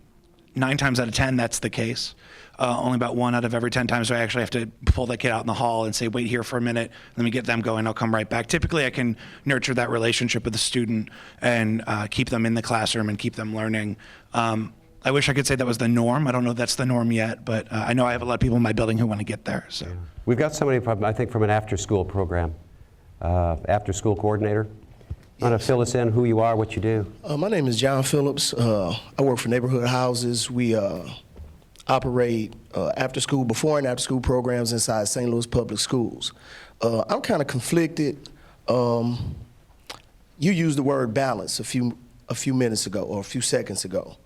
9 times out of 10, that's the case. Only about 1 out of every 10 times do I actually have to pull that kid out in the hall and say, wait here for a minute, let me get them going, I'll come right back. Typically, I can nurture that relationship with the student and keep them in the classroom and keep them learning. I wish I could say that was the norm. I don't know if that's the norm yet, but I know I have a lot of people in my building who want to get there. So we've got somebody from, I think, from an after-school program, after-school coordinator. You want to fill us in, who you are, what you do? My name is John Phillips. I work for Neighborhood Houses. We operate after-school, before and after-school programs inside St. Louis Public Schools. I'm kind of conflicted. You used the word balance a few minutes ago, or a few seconds ago.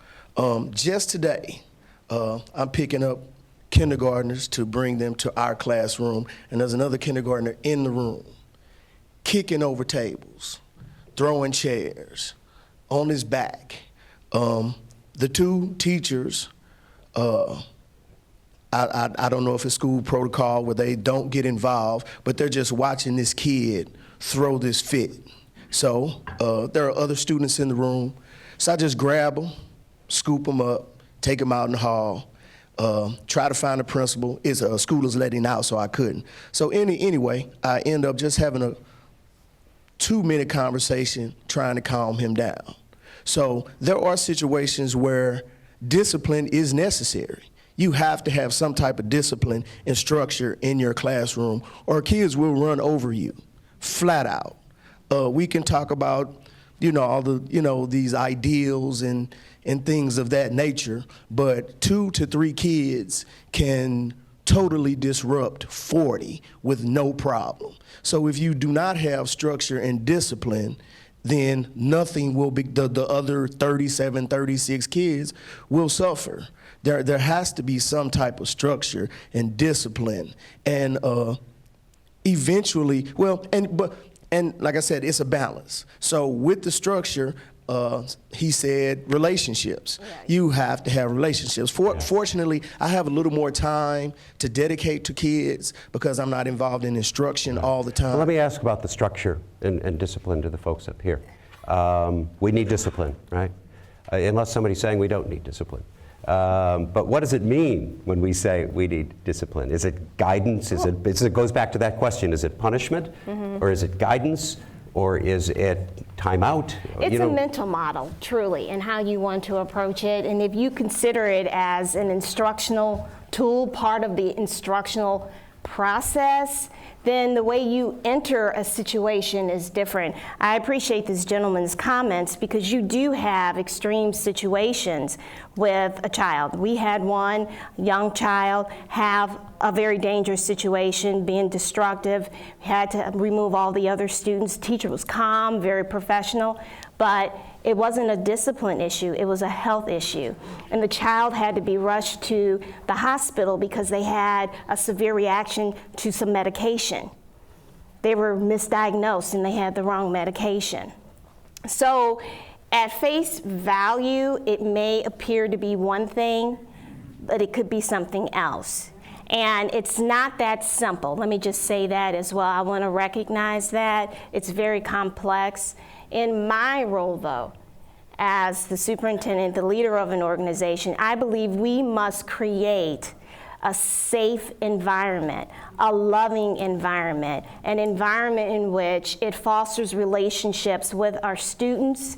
Just today, I'm picking up kindergartners to bring them to our classroom, and there's another kindergartner in the room, kicking over tables, throwing chairs, on his back. The 2 teachers, I don't know if it's school protocol where they don't get involved, but they're just watching this kid throw this fit. So there are other students in the room, so I just grab them, scoop them up, take them out in the hall, try to find a principal. School is letting out, so I couldn't. So anyway, I end up just having a 2-minute conversation trying to calm him down. So there are situations where discipline is necessary. You have to have some type of discipline and structure in your classroom, or kids will run over you, flat out. We can talk about, all the, these ideals and things of that nature, but 2 to 3 kids can totally disrupt 40 with no problem. So if you do not have structure and discipline, then nothing will be, the other 37, 36 kids will suffer. There has to be some type of structure and discipline, and eventually, and like I said, it's a balance. So with the structure, he said relationships. You have to have relationships. Fortunately, I have a little more time to dedicate to kids because I'm not involved in instruction all the time. Well, let me ask about the structure and discipline to the folks up here. We need discipline, right? Unless somebody's saying we don't need discipline. But what does it mean when we say we need discipline? Is it guidance? It goes back to that question. Is it punishment? Or is it guidance? Or is it timeout? It's a mental model, truly, and how you want to approach it. And if you consider it as an instructional tool, part of the instructional process, then the way you enter a situation is different. I appreciate this gentleman's comments because you do have extreme situations with a child. We had one young child have a very dangerous situation, being destructive, had to remove all the other students. Teacher was calm, very professional, but it wasn't a discipline issue, it was a health issue. And the child had to be rushed to the hospital because they had a severe reaction to some medication. They were misdiagnosed and they had the wrong medication. So at face value, it may appear to be one thing, but it could be something else. And it's not that simple. Let me just say that as well. I want to recognize that. It's very complex. In my role, though, as the superintendent, the leader of an organization, I believe we must create a safe environment, a loving environment, an environment in which it fosters relationships with our students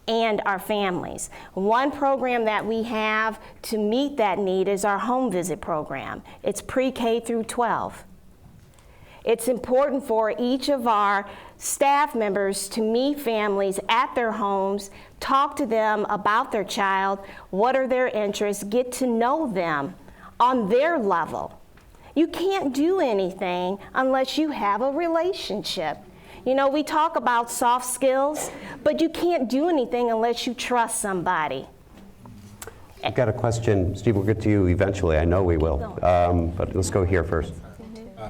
and our families. One program that we have to meet that need is our home visit program. It's pre-K through 12. It's important for each of our staff members to meet families at their homes, talk to them about their child, what are their interests, get to know them on their level. You can't do anything unless you have a relationship. We talk about soft skills, but you can't do anything unless you trust somebody. I've got a question. Steve, we'll get to you eventually. I know we will. But let's go here first.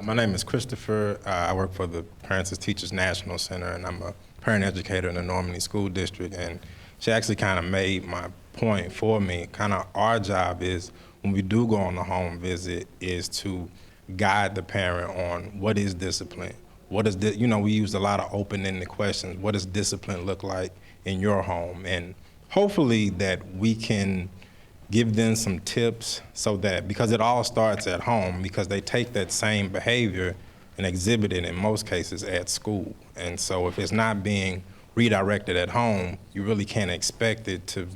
My name is Christopher. I work for the Parents as Teachers National Center, and I'm a parent educator in the Normandy School District. And she actually kind of made my point for me. Kind of our job is, when we do go on the home visit, is to guide the parent on what is discipline. What is we used a lot of open-ended questions. What does discipline look like in your home? And hopefully that we can give them some tips so that, because it all starts at home, because they take that same behavior and exhibit it in most cases at school. And so if it's not being redirected at home, you really can't expect it to,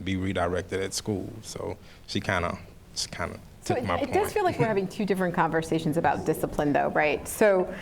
be redirected at school. So she kind of took my point. It does feel like we're having two different conversations about discipline, though, right? So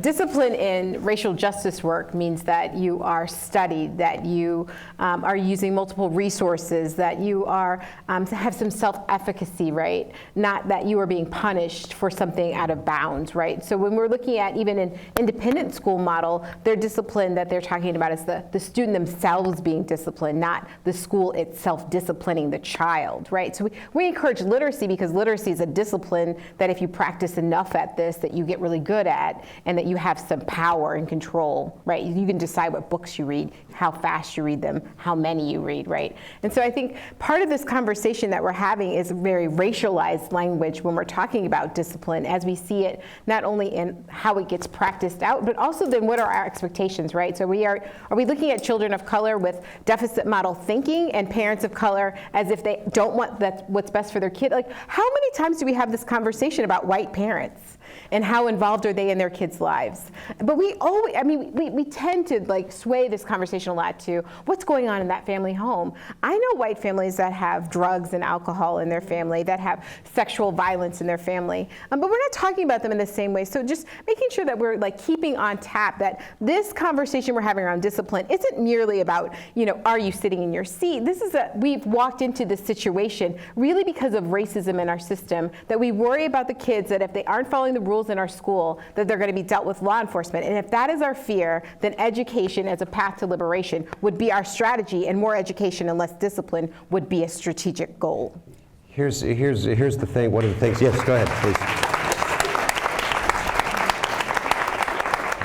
discipline in racial justice work means that you are studied, that you are using multiple resources, that you are have some self-efficacy, right? Not that you are being punished for something out of bounds, right? So when we're looking at even an independent school model, their discipline that they're talking about is the student themselves being disciplined, not the school itself disciplining the child, right? So we encourage literacy because literacy is a discipline that if you practice enough at this, that you get really good at, and that you have some power and control, right? You can decide what books you read, how fast you read them, how many you read, right? And so I think part of this conversation that we're having is very racialized language when we're talking about discipline, as we see it not only in how it gets practiced out, but also then what are our expectations, right? So are we looking at children of color with deficit model thinking and parents of color as if they don't want what's best for their kid? Like, how many times do we have this conversation about white parents? and how involved are they in their kids' lives. But we always, I mean, we tend to like sway this conversation a lot to what's going on in that family home. I know white families that have drugs and alcohol in their family, that have sexual violence in their family, but we're not talking about them in the same way. So just making sure that we're like keeping on tap that this conversation we're having around discipline isn't merely about, you know, are you sitting in your seat? This is we've walked into this situation really because of racism in our system, that we worry about the kids, that if they aren't following the rules in our school, that they're going to be dealt with law enforcement. And if that is our fear, then education as a path to liberation would be our strategy, and more education and less discipline would be a strategic goal. Here's the thing, one of the things, yes, go ahead, please.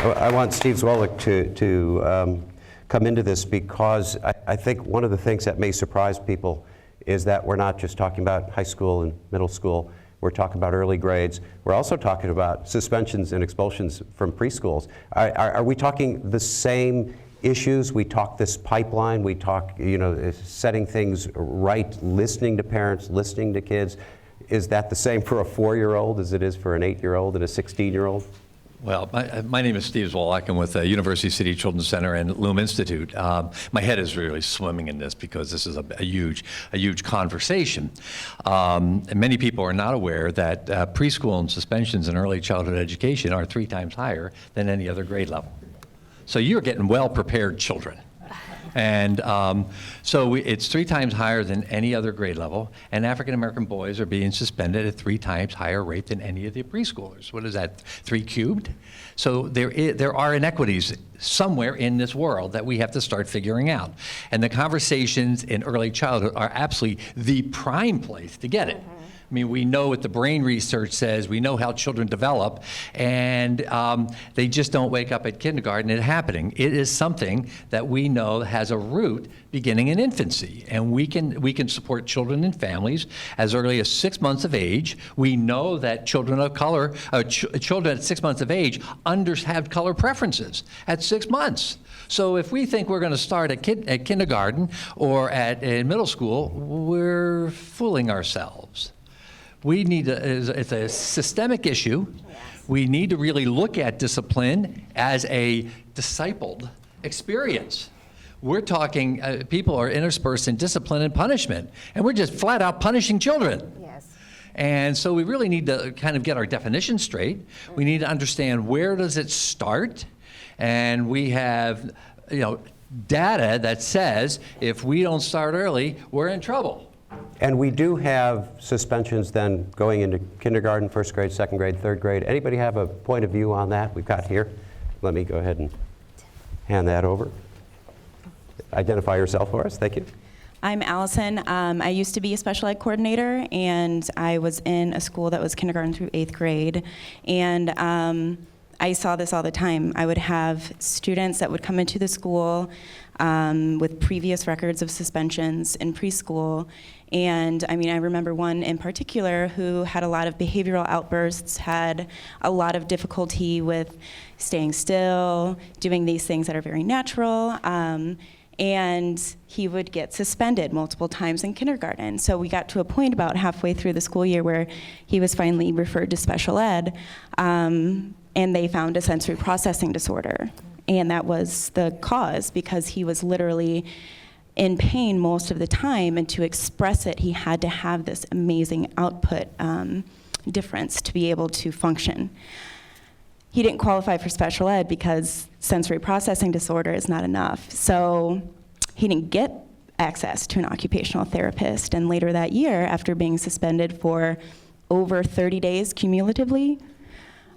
I want Steve Zwolek to come into this, because I think one of the things that may surprise people is that we're not just talking about high school and middle school. We're talking about early grades. We're also talking about suspensions and expulsions from preschools. Are we talking the same issues? We talk this pipeline. We talk, you know, setting things right, listening to parents, listening to kids. Is that the same for a 4-year-old as it is for an 8-year-old and a 16-year-old? Well, my name is Steve Zwolek. I'm with University City Children's Center and Loom Institute. My head is really swimming in this because this is a huge conversation. And many people are not aware that preschool and suspensions in early childhood education are 3 times higher than any other grade level. So you're getting well-prepared children. And so it's 3 times higher than any other grade level, and African American boys are being suspended at 3 times higher rate than any of the preschoolers. What is that, 3 cubed? So there are inequities somewhere in this world that we have to start figuring out. And the conversations in early childhood are absolutely the prime place to get it. I mean, we know what the brain research says, we know how children develop, and they just don't wake up at kindergarten and happening. It is something that we know has a root beginning in infancy, and we can support children and families as early as 6 months of age. We know that children of color, children at 6 months of age have color preferences at 6 months. So if we think we're going to start at kindergarten or in middle school, we're fooling ourselves. We need it's a systemic issue. We need to really look at discipline as a discipled experience. We're talking, people are interspersed in discipline and punishment, and we're just flat out punishing children. Yes. And so we really need to kind of get our definition straight. We need to understand, where does it start? And we have, you know, data that says if we don't start early, we're in trouble. And we do have suspensions then going into kindergarten, 1st grade, 2nd grade, 3rd grade. Anybody have a point of view on that? We've got here. Let me go ahead and hand that over. Identify yourself for us. Thank you. I'm Allison. I used to be a special ed coordinator, and I was in a school that was kindergarten through 8th grade. And I saw this all the time. I would have students that would come into the school with previous records of suspensions in preschool. And I mean, I remember one in particular who had a lot of behavioral outbursts, had a lot of difficulty with staying still, doing these things that are very natural. And he would get suspended multiple times in kindergarten. So we got to a point about halfway through the school year where he was finally referred to special ed, and they found a sensory processing disorder. And that was the cause, because he was literally in pain most of the time, and to express it, he had to have this amazing output difference to be able to function. He didn't qualify for special ed because sensory processing disorder is not enough. So he didn't get access to an occupational therapist. And later that year, after being suspended for over 30 days cumulatively,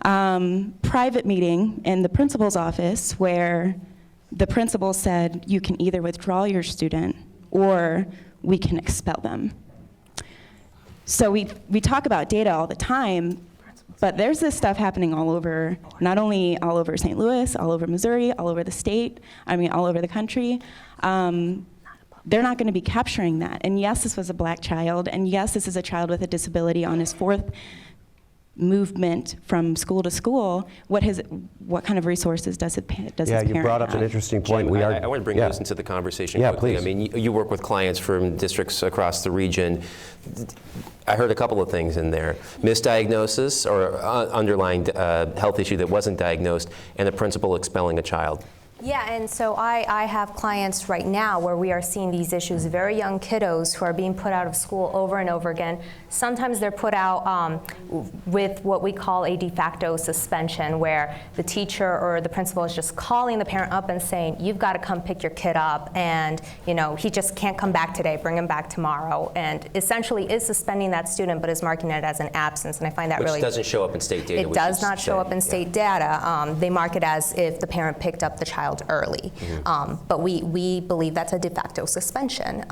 private meeting in the principal's office where the principal said, you can either withdraw your student or we can expel them. So we talk about data all the time, but there's this stuff happening all over, not only all over St. Louis, all over Missouri, all over the state, I mean, all over the country. They're not going to be capturing that. And yes, this was a black child, and yes, this is a child with a disability on his 4th movement from school to school, what kind of resources does his parent have? You brought up an interesting point. Jim, I want to bring this into the conversation quickly. Please. I mean, you work with clients from districts across the region. I heard a couple of things in there. Misdiagnosis or underlying health issue that wasn't diagnosed, and a principal expelling a child. Yeah, and so I have clients right now where we are seeing these issues, very young kiddos who are being put out of school over and over again. Sometimes they're put out with what we call a de facto suspension, where the teacher or the principal is just calling the parent up and saying, you've got to come pick your kid up, and he just can't come back today, bring him back tomorrow, and essentially is suspending that student but is marking it as an absence, and I find that Which really doesn't show up in state data. It does not show up in state data. They mark it as if the parent picked up the child early. But we believe that's a de facto suspension.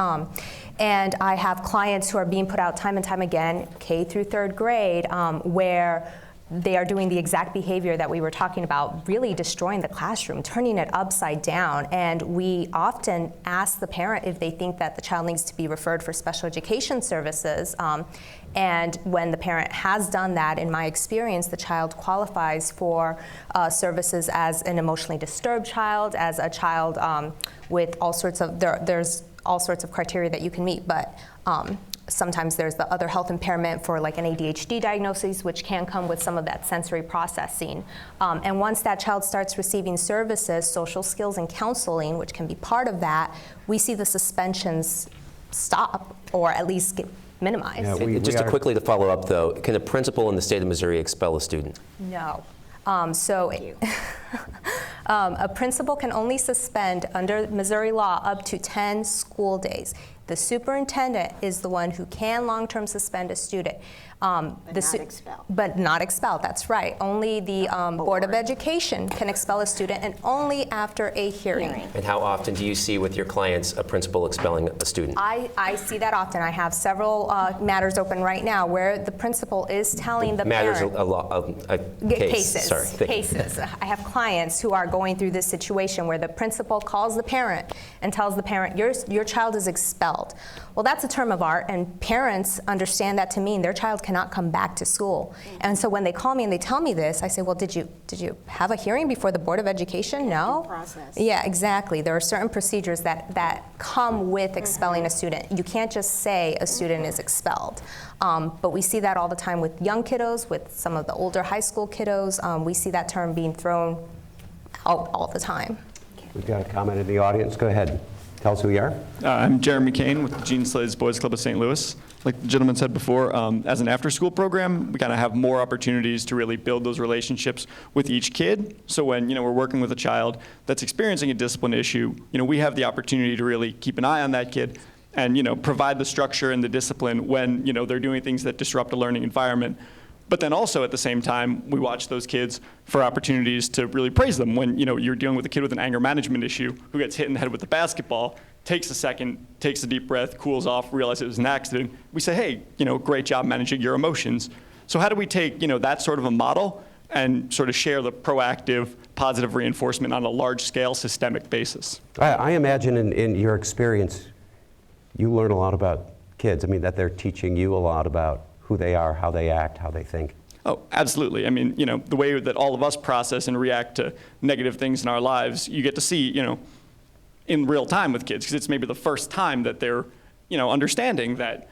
And I have clients who are being put out time and time again, K through third grade, where they are doing the exact behavior that we were talking about, really destroying the classroom, turning it upside down. And we often ask the parent if they think that the child needs to be referred for special education services. And when the parent has done that, in my experience, the child qualifies for services as an emotionally disturbed child, as a child with all sorts of, there's all sorts of criteria that you can meet, but sometimes there's the other health impairment for like an ADHD diagnosis, which can come with some of that sensory processing. And once that child starts receiving services, social skills and counseling, which can be part of that, we see the suspensions stop, or at least get minimized. Yeah, just quickly to follow up though, can a principal in the state of Missouri expel a student? No. A principal can only suspend under Missouri law up to 10 school days. The superintendent is the one who can long-term suspend a student. But not expel, that's right. Only the Board of Education can expel a student, and only after a hearing. And how often do you see with your clients a principal expelling a student? I see that often. I have several matters open right now where the principal is telling the parent. Cases. I have clients who are going through this situation where the principal calls the parent and tells the parent, your child is expelled. Well, that's a term of art, and parents understand that to mean their child cannot come back to school. And so when they call me and they tell me this, I say, well, did you have a hearing before the Board of Education? No. Process. Yeah, exactly. There are certain procedures that come with expelling a student. You can't just say a student is expelled. But we see that all the time with young kiddos, with some of the older high school kiddos. We see that term being thrown out all the time. We've got a comment in the audience. Go ahead. Tell us who you are. I'm Jeremy Kane with the Gene Slade's Boys Club of St. Louis. Like the gentleman said before, as an after-school program, we kind of have more opportunities to really build those relationships with each kid. So when we're working with a child that's experiencing a discipline issue, we have the opportunity to really keep an eye on that kid and provide the structure and the discipline when they're doing things that disrupt a learning environment. But then also at the same time, we watch those kids for opportunities to really praise them. When you're dealing with a kid with an anger management issue who gets hit in the head with a basketball, takes a second, takes a deep breath, cools off, realizes it was an accident. We say, hey, great job managing your emotions. So how do we take that sort of a model and sort of share the proactive, positive reinforcement on a large-scale systemic basis? I imagine in your experience, you learn a lot about kids. I mean, that they're teaching you a lot about who they are, how they act, how they think. Oh, absolutely. I mean, the way that all of us process and react to negative things in our lives, you get to see, in real time with kids, because it's maybe the first time that they're, understanding that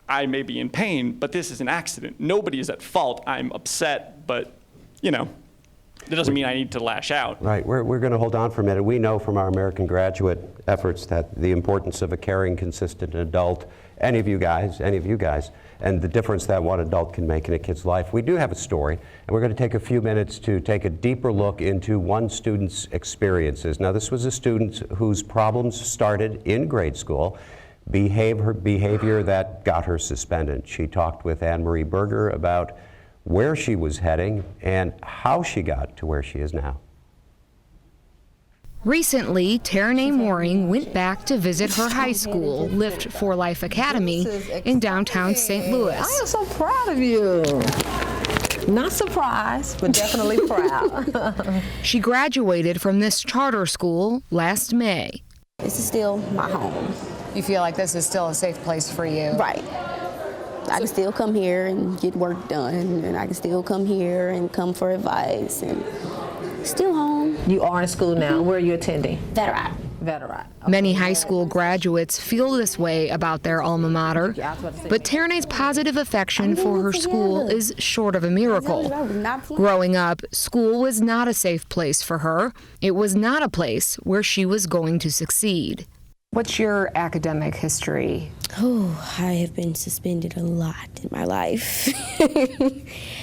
I may be in pain, but this is an accident. Nobody is at fault. I'm upset, but, it doesn't mean I need to lash out. Right. We're going to hold on for a minute. We know from our American Graduate efforts that the importance of a caring, consistent adult, any of you guys, and the difference that one adult can make in a kid's life. We do have a story, and we're going to take a few minutes to take a deeper look into one student's experiences. Now, this was a student whose problems started in grade school, behavior that got her suspended. She talked with Anne-Marie Berger about where she was heading and how she got to where she is now. Recently, Taranae Mooring went back to visit her high school, Lift for Life Academy, in downtown St. Louis. I am so proud of you. Not surprised, but definitely proud. She graduated from this charter school last May. This is still my home. You feel like this is still a safe place for you? Right. I can still come here and get work done, and I can still come here and come for advice, and still home. You are in school now. Where are you attending? Veteran. Veteran. Many high school graduates feel this way about their alma mater, but Ternay's positive affection for her school is short of a miracle. Growing up, school was not a safe place for her. It was not a place where she was going to succeed. What's your academic history? Oh, I have been suspended a lot in my life.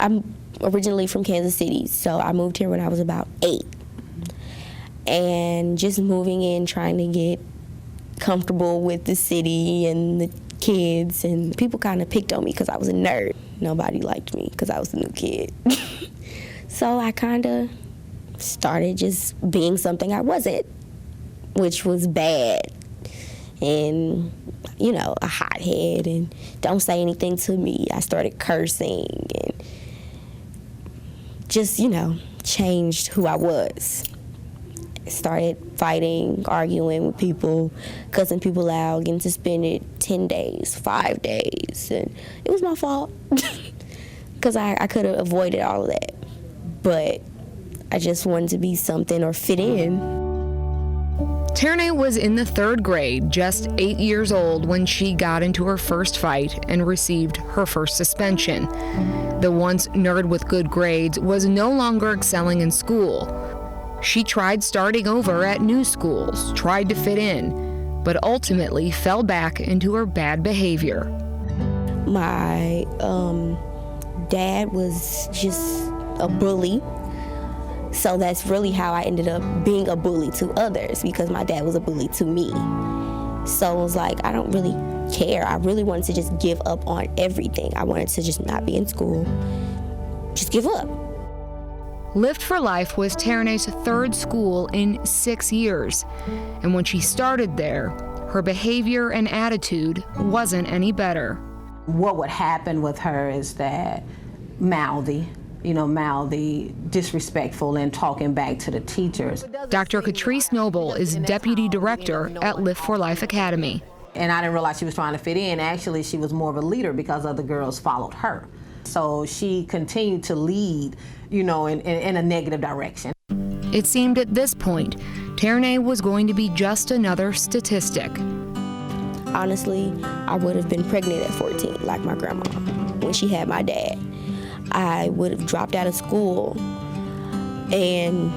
I'm originally from Kansas City, so I moved here when I was about 8. And just moving in, trying to get comfortable with the city and the kids, and people kind of picked on me because I was a nerd. Nobody liked me because I was the new kid. So I kind of started just being something I wasn't, which was bad. And, you know, a hothead, and don't say anything to me. I started cursing and just, you know, changed who I was. Started fighting, arguing with people, cussing people out, getting suspended 10 days, 5 days. And it was my fault because I could have avoided all of that. But I just wanted to be something or fit in. Ternay was in the 3rd grade, just 8 years old, when she got into her first fight and received her first suspension. The once nerd with good grades was no longer excelling in school. She tried starting over at new schools, tried to fit in, but ultimately fell back into her bad behavior. My dad was just a bully. So that's really how I ended up being a bully to others, because my dad was a bully to me. So it was like, I don't really care. I really wanted to just give up on everything. I wanted to just not be in school, just give up. Lift for Life was Ternay's 3rd school in 6 years. And when she started there, her behavior and attitude wasn't any better. What would happen with her is that mouthy, disrespectful, and talking back to the teachers. Dr. Catrice Noble is Deputy Director at Lift for Life Academy. And I didn't realize she was trying to fit in. Actually, she was more of a leader because other girls followed her. So she continued to lead, in a negative direction. It seemed at this point, Ternay was going to be just another statistic. Honestly, I would have been pregnant at 14, like my grandma, when she had my dad. I would have dropped out of school and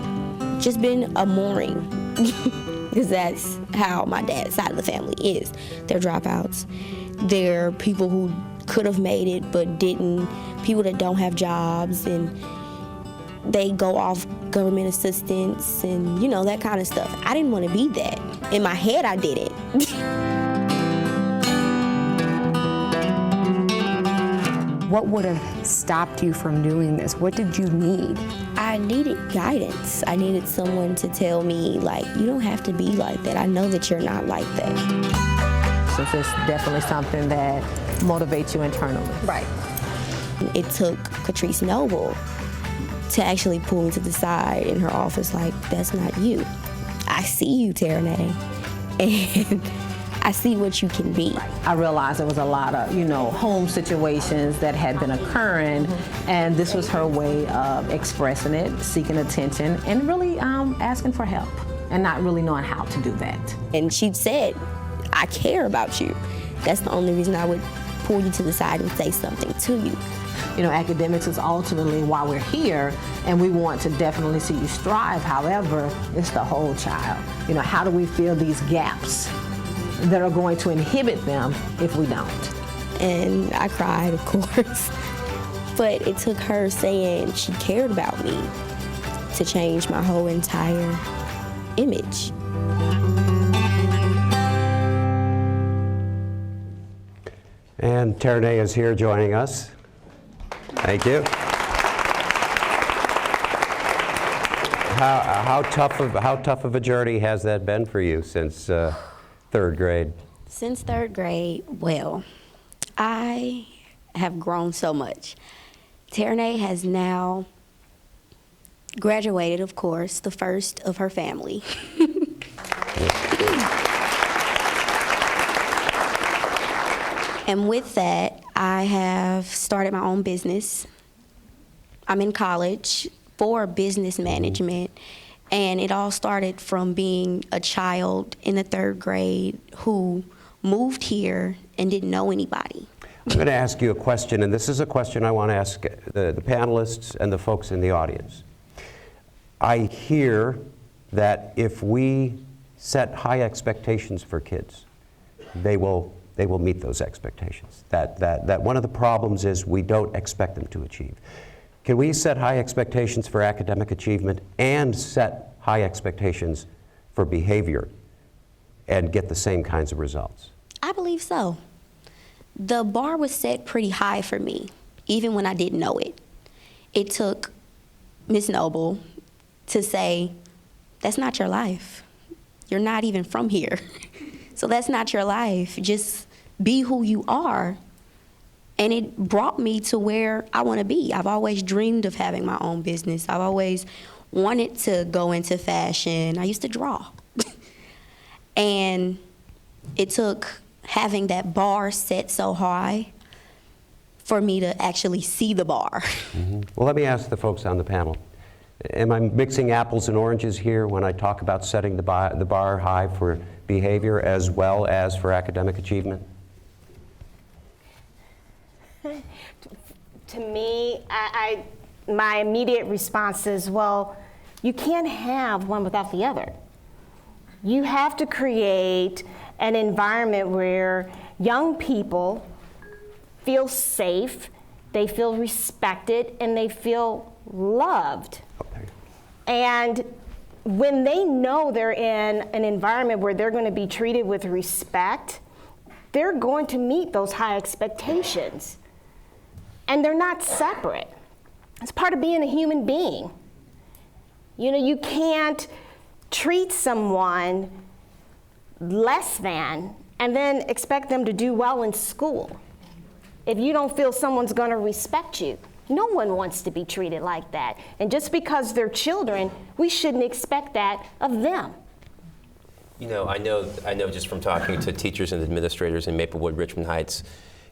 just been a mooring, because that's how my dad's side of the family is. They're dropouts. They're people who could have made it but didn't, people that don't have jobs, and they go off government assistance and, that kind of stuff. I didn't want to be that. In my head, I did it. What would have stopped you from doing this? What did you need? I needed guidance. I needed someone to tell me, you don't have to be like that. I know that you're not like that. So it's definitely something that motivates you internally. Right. It took Catrice Noble to actually pull me to the side in her office, that's not you. I see you, Ternay, and I see what you can be. I realized there was a lot of, home situations that had been occurring, and this was her way of expressing it, seeking attention, and really asking for help, and not really knowing how to do that. And she said, I care about you. That's the only reason I would pull you to the side and say something to you. Academics is ultimately why we're here, and we want to definitely see you strive. However, it's the whole child. How do we fill these gaps that are going to inhibit them if we don't? And I cried, of course, but it took her saying she cared about me to change my whole entire image. And Ternay is here joining us. Thank you. How tough of a journey has that been for you since 3rd grade? Since 3rd grade, well, I have grown so much. Ternay has now graduated, of course, the first of her family. And with that, I have started my own business. I'm in college for business management, and it all started from being a child in the 3rd grade who moved here and didn't know anybody. I'm going to ask you a question, and this is a question I want to ask the panelists and the folks in the audience. I hear that if we set high expectations for kids, they will meet those expectations. That one of the problems is we don't expect them to achieve. Can we set high expectations for academic achievement and set high expectations for behavior and get the same kinds of results? I believe so. The bar was set pretty high for me, even when I didn't know it. It took Ms. Noble to say, that's not your life. You're not even from here. So that's not your life. Just be who you are. And it brought me to where I want to be. I've always dreamed of having my own business. I've always wanted to go into fashion. I used to draw. And it took having that bar set so high for me to actually see the bar. Mm-hmm. Well, let me ask the folks on the panel. Am I mixing apples and oranges here when I talk about setting the bar high for behavior as well as for academic achievement? To me, my immediate response is, well, you can't have one without the other. You have to create an environment where young people feel safe, they feel respected, and they feel loved. And when they know they're in an environment where they're going to be treated with respect, they're going to meet those high expectations. And they're not separate. It's part of being a human being. You know, you can't treat someone less than and then expect them to do well in school if you don't feel someone's going to respect you. No one wants to be treated like that. And just because they're children, we shouldn't expect that of them. You know, I know just from talking to teachers and administrators in Maplewood, Richmond Heights,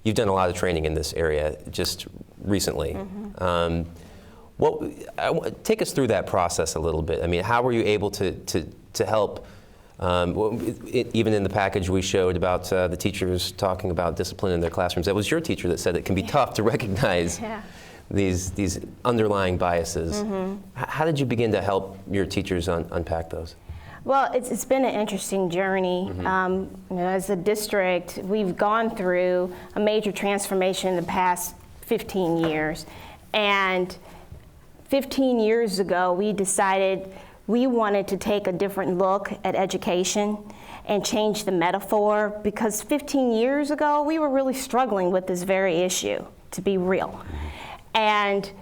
you've done a lot of training in this area just recently. Mm-hmm. Take us through that process a little bit. I mean, how were you able to help? Even in the package we showed about the teachers talking about discipline in their classrooms, that was your teacher that said it can be tough to recognize these underlying biases. Mm-hmm. How did you begin to help your teachers unpack those? Well, it's been an interesting journey. Mm-hmm. You know, as a district, we've gone through a major transformation in the past 15 years. And 15 years ago, we decided we wanted to take a different look at education and change the metaphor, because 15 years ago, we were really struggling with this very issue, to be real. And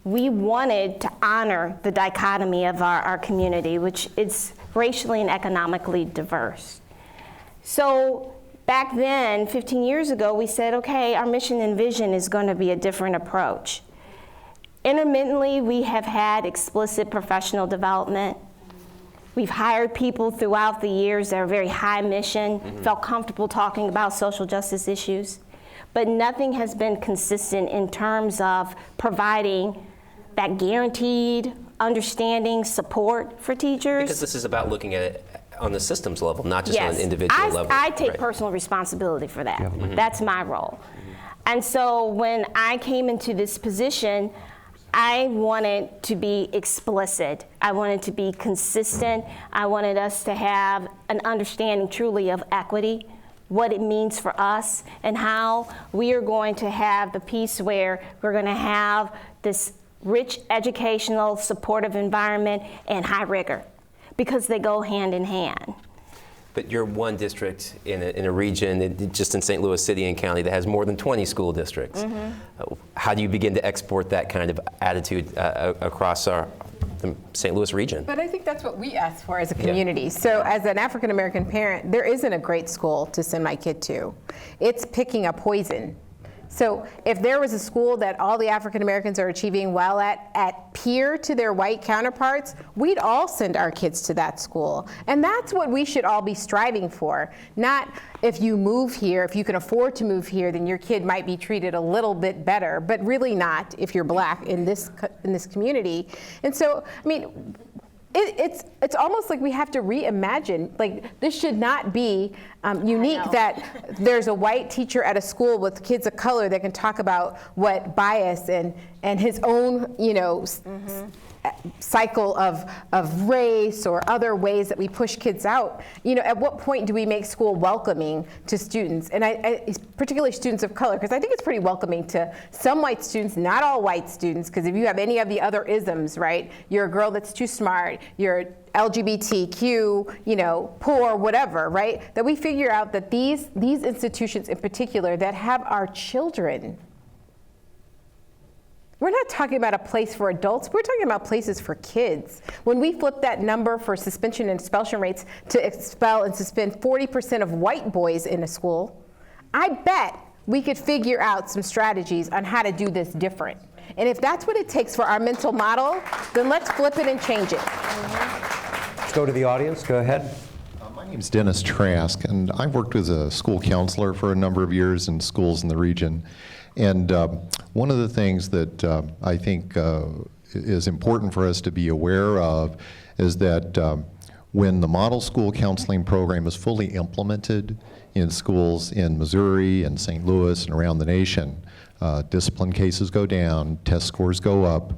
we wanted to honor the dichotomy of our community, which is racially and economically diverse. So back then, 15 years ago, we said, okay, our mission and vision is going to be a different approach. Intermittently, we have had explicit professional development. We've hired people throughout the years that are very high mission, felt comfortable talking about social justice issues. But nothing has been consistent in terms of providing that guaranteed understanding support for teachers. Because this is about looking at it on the systems level, not just on an individual level. I take personal responsibility for that. Mm-hmm. That's my role. Mm-hmm. And so when I came into this position, I wanted to be explicit. I wanted to be consistent. I wanted us to have an understanding truly of equity, what it means for us, and how we are going to have the piece where we're going to have this rich educational supportive environment and high rigor, because they go hand in hand. But you're one district in a region, just in St. Louis City and County, that has more than 20 school districts. Mm-hmm. How do you begin to export that kind of attitude across the St. Louis region? But I think that's what we ask for as a community. Yeah. So as an African American parent, there isn't a great school to send my kid to. It's picking a poison So if there was a school that all the African Americans are achieving well at peer to their white counterparts, we'd all send our kids to that school. And that's what we should all be striving for. Not if you move here, if you can afford to move here, then your kid might be treated a little bit better, but really not if you're black in this community. And so, I mean, it's almost like we have to reimagine, like this should not be unique that there's a white teacher at a school with kids of color that can talk about what bias and his own, cycle of race or other ways that we push kids out. At what point do we make school welcoming to students? And particularly students of color, because I think it's pretty welcoming to some white students, not all white students, because if you have any of the other isms, right, you're a girl that's too smart, you're LGBTQ, poor, whatever, right, that we figure out that these institutions in particular that have our children, we're not talking about a place for adults, we're talking about places for kids. When we flip that number for suspension and expulsion rates to expel and suspend 40% of white boys in a school, I bet we could figure out some strategies on how to do this different. And if that's what it takes for our mental model, then let's flip it and change it. Let's go to the audience, go ahead. My name's Dennis Trask, and I've worked as a school counselor for a number of years in schools in the region. And one of the things that I think is important for us to be aware of is that when the model school counseling program is fully implemented in schools in Missouri and St. Louis and around the nation, discipline cases go down, test scores go up,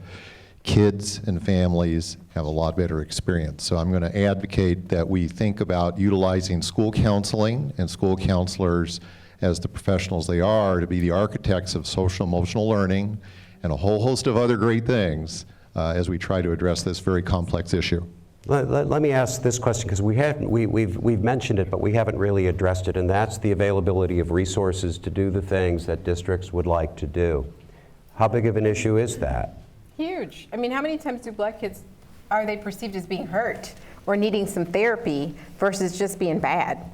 kids and families have a lot better experience. So I'm going to advocate that we think about utilizing school counseling and school counselors as the professionals they are to be the architects of social emotional learning and a whole host of other great things as we try to address this very complex issue. Let me ask this question, because we've mentioned it, but we haven't really addressed it, and that's the availability of resources to do the things that districts would like to do. How big of an issue is that? Huge. I mean, how many times do black kids, are they perceived as being hurt or needing some therapy versus just being bad?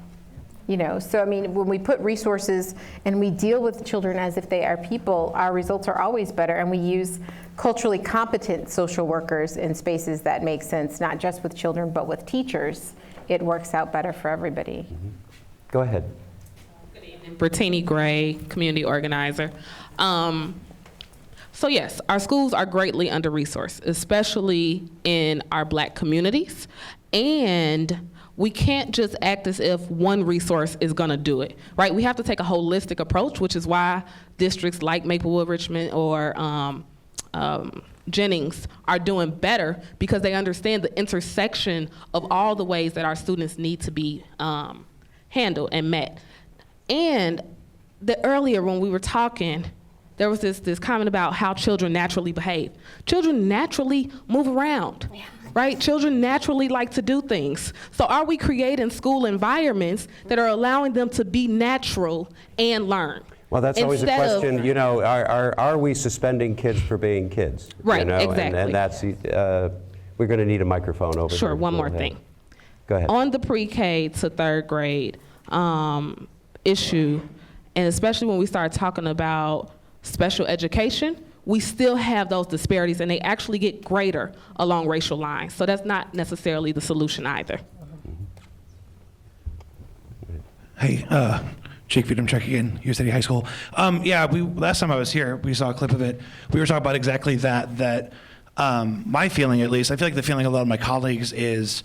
So I mean, when we put resources and we deal with children as if they are people, our results are always better, and we use culturally competent social workers in spaces that make sense, not just with children, but with teachers. It works out better for everybody. Mm-hmm. Go ahead. Good evening. Brittany Gray, community organizer. So yes, our schools are greatly under-resourced, especially in our black communities. And we can't just act as if one resource is going to do it, right? We have to take a holistic approach, which is why districts like Maplewood, Richmond, or Jennings are doing better, because they understand the intersection of all the ways that our students need to be handled and met. And earlier when we were talking, there was this comment about how children naturally behave. Children naturally move around. Yeah. Right? Children naturally like to do things. So are we creating school environments that are allowing them to be natural and learn? Well, that's always a question, are we suspending kids for being kids? Right, exactly. And that's, we're going to need a microphone over here. Sure, one more thing. Go ahead. On the pre-K to third grade issue, and especially when we start talking about special education, we still have those disparities, and they actually get greater along racial lines. So that's not necessarily the solution either. Hey, Jake Check again, Hughes City High School. Last time I was here, we saw a clip of it. We were talking about exactly that my feeling, at least, I feel like the feeling of a lot of my colleagues is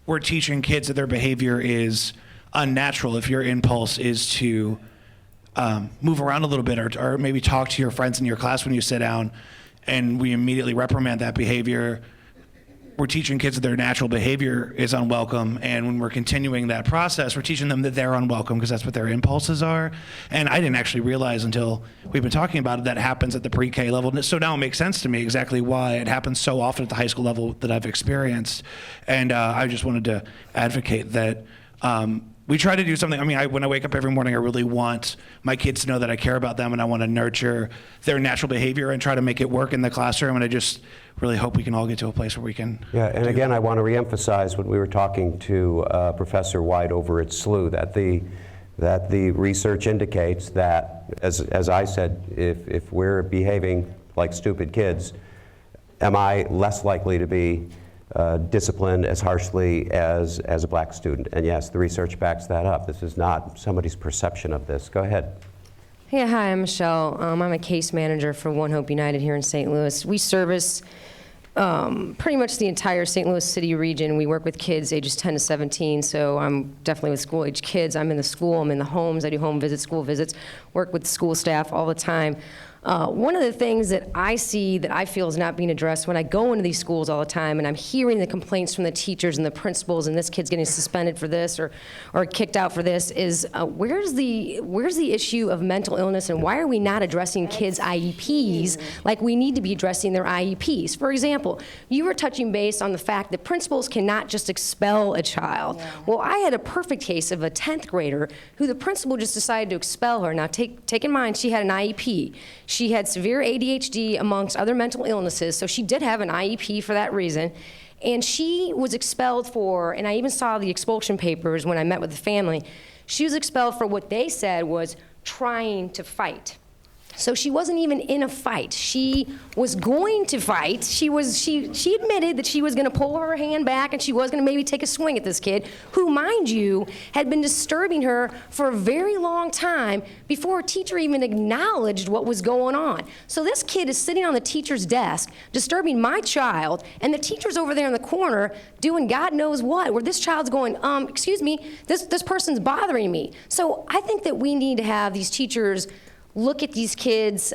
we're teaching kids that their behavior is unnatural if your impulse is to move around a little bit, or maybe talk to your friends in your class when you sit down, and we immediately reprimand that behavior. We're teaching kids that their natural behavior is unwelcome, and when we're continuing that process, we're teaching them that they're unwelcome because that's what their impulses are. And I didn't actually realize until we've been talking about it that happens at the pre-K level. So now it makes sense to me exactly why it happens so often at the high school level that I've experienced. And I just wanted to advocate that we try to do something. I mean, when I wake up every morning, I really want my kids to know that I care about them, and I want to nurture their natural behavior and try to make it work in the classroom. And I just really hope we can all get to a place where we can. Yeah, and again, I want to reemphasize when we were talking to Professor White over at SLU that the that the research indicates that, as I said, if we're behaving like stupid kids, am I less likely to be disciplined as harshly as a black student? And yes, the research backs that up. This is not somebody's perception of this. Go ahead. Yeah, hi, I'm Michelle. I'm a case manager for One Hope United here in St. Louis. We service pretty much the entire St. Louis City region. We work with kids ages 10 to 17, so I'm definitely with school-age kids. I'm in the school, I'm in the homes, I do home visits, school visits, work with school staff all the time. One of the things that I see that I feel is not being addressed when I go into these schools all the time and I'm hearing the complaints from the teachers and the principals and this kid's getting suspended for this or kicked out for this is where's the issue of mental illness and why are we not addressing kids' IEPs like we need to be addressing their IEPs? For example, you were touching base on the fact that principals cannot just expel a child. Yeah. Well, I had a perfect case of a 10th grader who the principal just decided to expel her. Now, take in mind she had an IEP. She had severe ADHD amongst other mental illnesses, so she did have an IEP for that reason. And she was expelled for, and I even saw the expulsion papers when I met with the family, she was expelled for what they said was trying to fight. So she wasn't even in a fight. She was going to fight. She admitted that she was going to pull her hand back and she was going to maybe take a swing at this kid, who, mind you, had been disturbing her for a very long time before a teacher even acknowledged what was going on. So this kid is sitting on the teacher's desk, disturbing my child, and the teacher's over there in the corner doing God knows what, where this child's going, excuse me, this person's bothering me. So I think that we need to have these teachers look at these kids,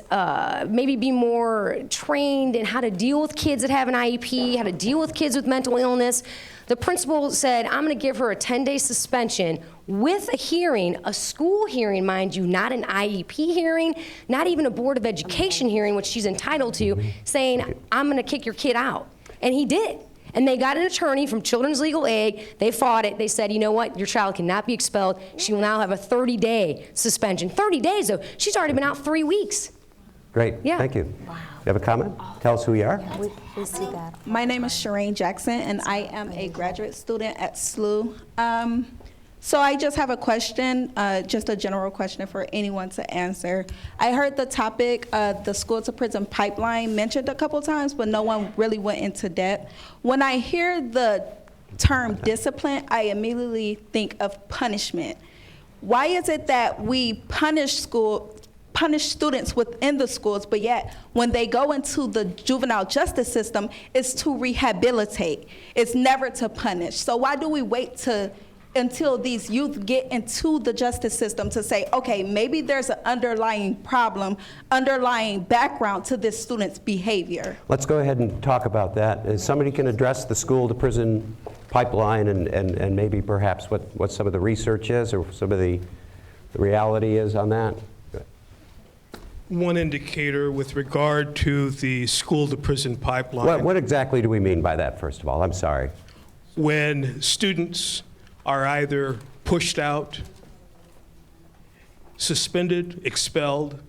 maybe be more trained in how to deal with kids that have an IEP, how to deal with kids with mental illness. The principal said, I'm going to give her a 10-day suspension with a hearing, a school hearing, mind you, not an IEP hearing, not even a Board of Education hearing, which she's entitled to, saying, I'm going to kick your kid out. And he did. And they got an attorney from Children's Legal Aid. They fought it. They said, you know what? Your child cannot be expelled. She will now have a 30-day suspension. 30 days, though. She's already been out 3 weeks. Great. Yeah. Thank you. Wow. You have a comment? Tell us who you are. We see that. My name is Shireen Jackson, and I am a graduate student at SLU. So I just have a question, just a general question for anyone to answer. I heard the topic, the school-to-prison pipeline, mentioned a couple times, but no one really went into depth. When I hear the term discipline, I immediately think of punishment. Why is it that we punish students within the schools, but yet when they go into the juvenile justice system, it's to rehabilitate. It's never to punish. So why do we wait until these youth get into the justice system to say, okay, maybe there's an underlying problem, underlying background to this student's behavior? Let's go ahead and talk about that. If somebody can address the school-to-prison pipeline and maybe perhaps what some of the research is or some of the reality is on that. One indicator with regard to the school-to-prison pipeline. What exactly do we mean by that, first of all? I'm sorry. When students are either pushed out, suspended, expelled,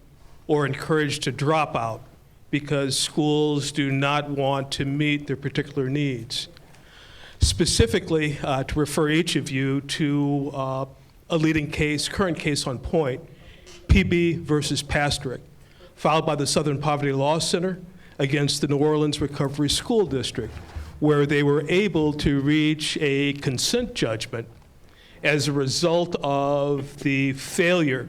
or encouraged to drop out because schools do not want to meet their particular needs. Specifically, to refer each of you to a leading case, current case on point, PB versus Pastrick, filed by the Southern Poverty Law Center against the New Orleans Recovery School District, where they were able to reach a consent judgment as a result of the failure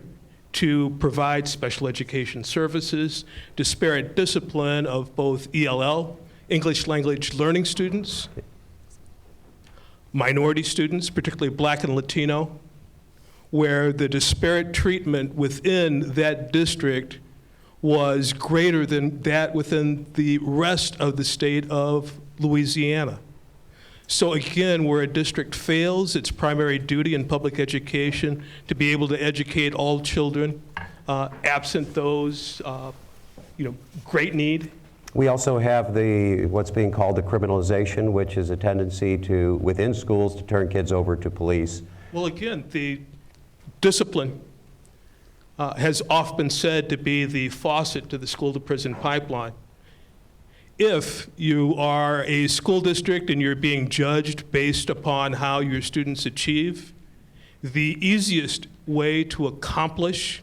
to provide special education services, disparate discipline of both ELL, English language learning students, minority students, particularly Black and Latino, where the disparate treatment within that district was greater than that within the rest of the state of Louisiana. So again, where a district fails its primary duty in public education to be able to educate all children, absent those, great need. We also have what's being called the criminalization, which is a tendency to, within schools, to turn kids over to police. Well, again, the discipline has often been said to be the faucet to the school-to-prison pipeline. If you are a school district and you're being judged based upon how your students achieve, the easiest way to accomplish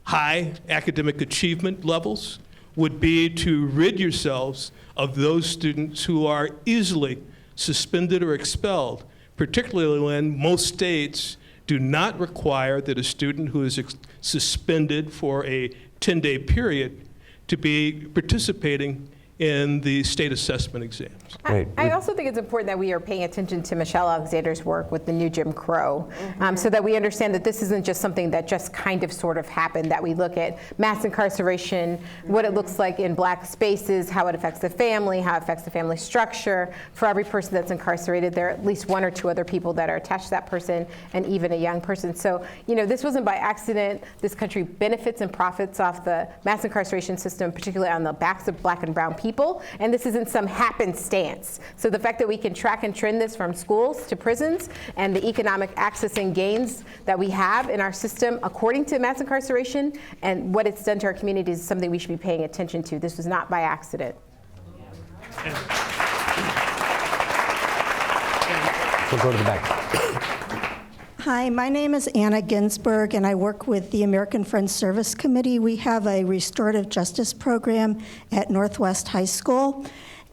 high academic achievement levels would be to rid yourselves of those students who are easily suspended or expelled, particularly when most states do not require that a student who is suspended for a 10-day period to be participating in the state assessment exams. I also think it's important that we are paying attention to Michelle Alexander's work with the new Jim Crow, so that we understand that this isn't just something that just kind of sort of happened, that we look at mass incarceration, what it looks like in black spaces, how it affects the family, how it affects the family structure. For every person that's incarcerated, there are at least one or two other people that are attached to that person, and even a young person. So, you know, this wasn't by accident. This country benefits and profits off the mass incarceration system, particularly on the backs of black and brown people, and this isn't some happenstance. So the fact that we can track and trend this from schools to prisons, and the economic access and gains that we have in our system according to mass incarceration and what it's done to our communities is something we should be paying attention to. This was not by accident. We'll go to the back. Hi, my name is Anna Ginsberg, and I work with the American Friends Service Committee. We have a restorative justice program at Northwest High School.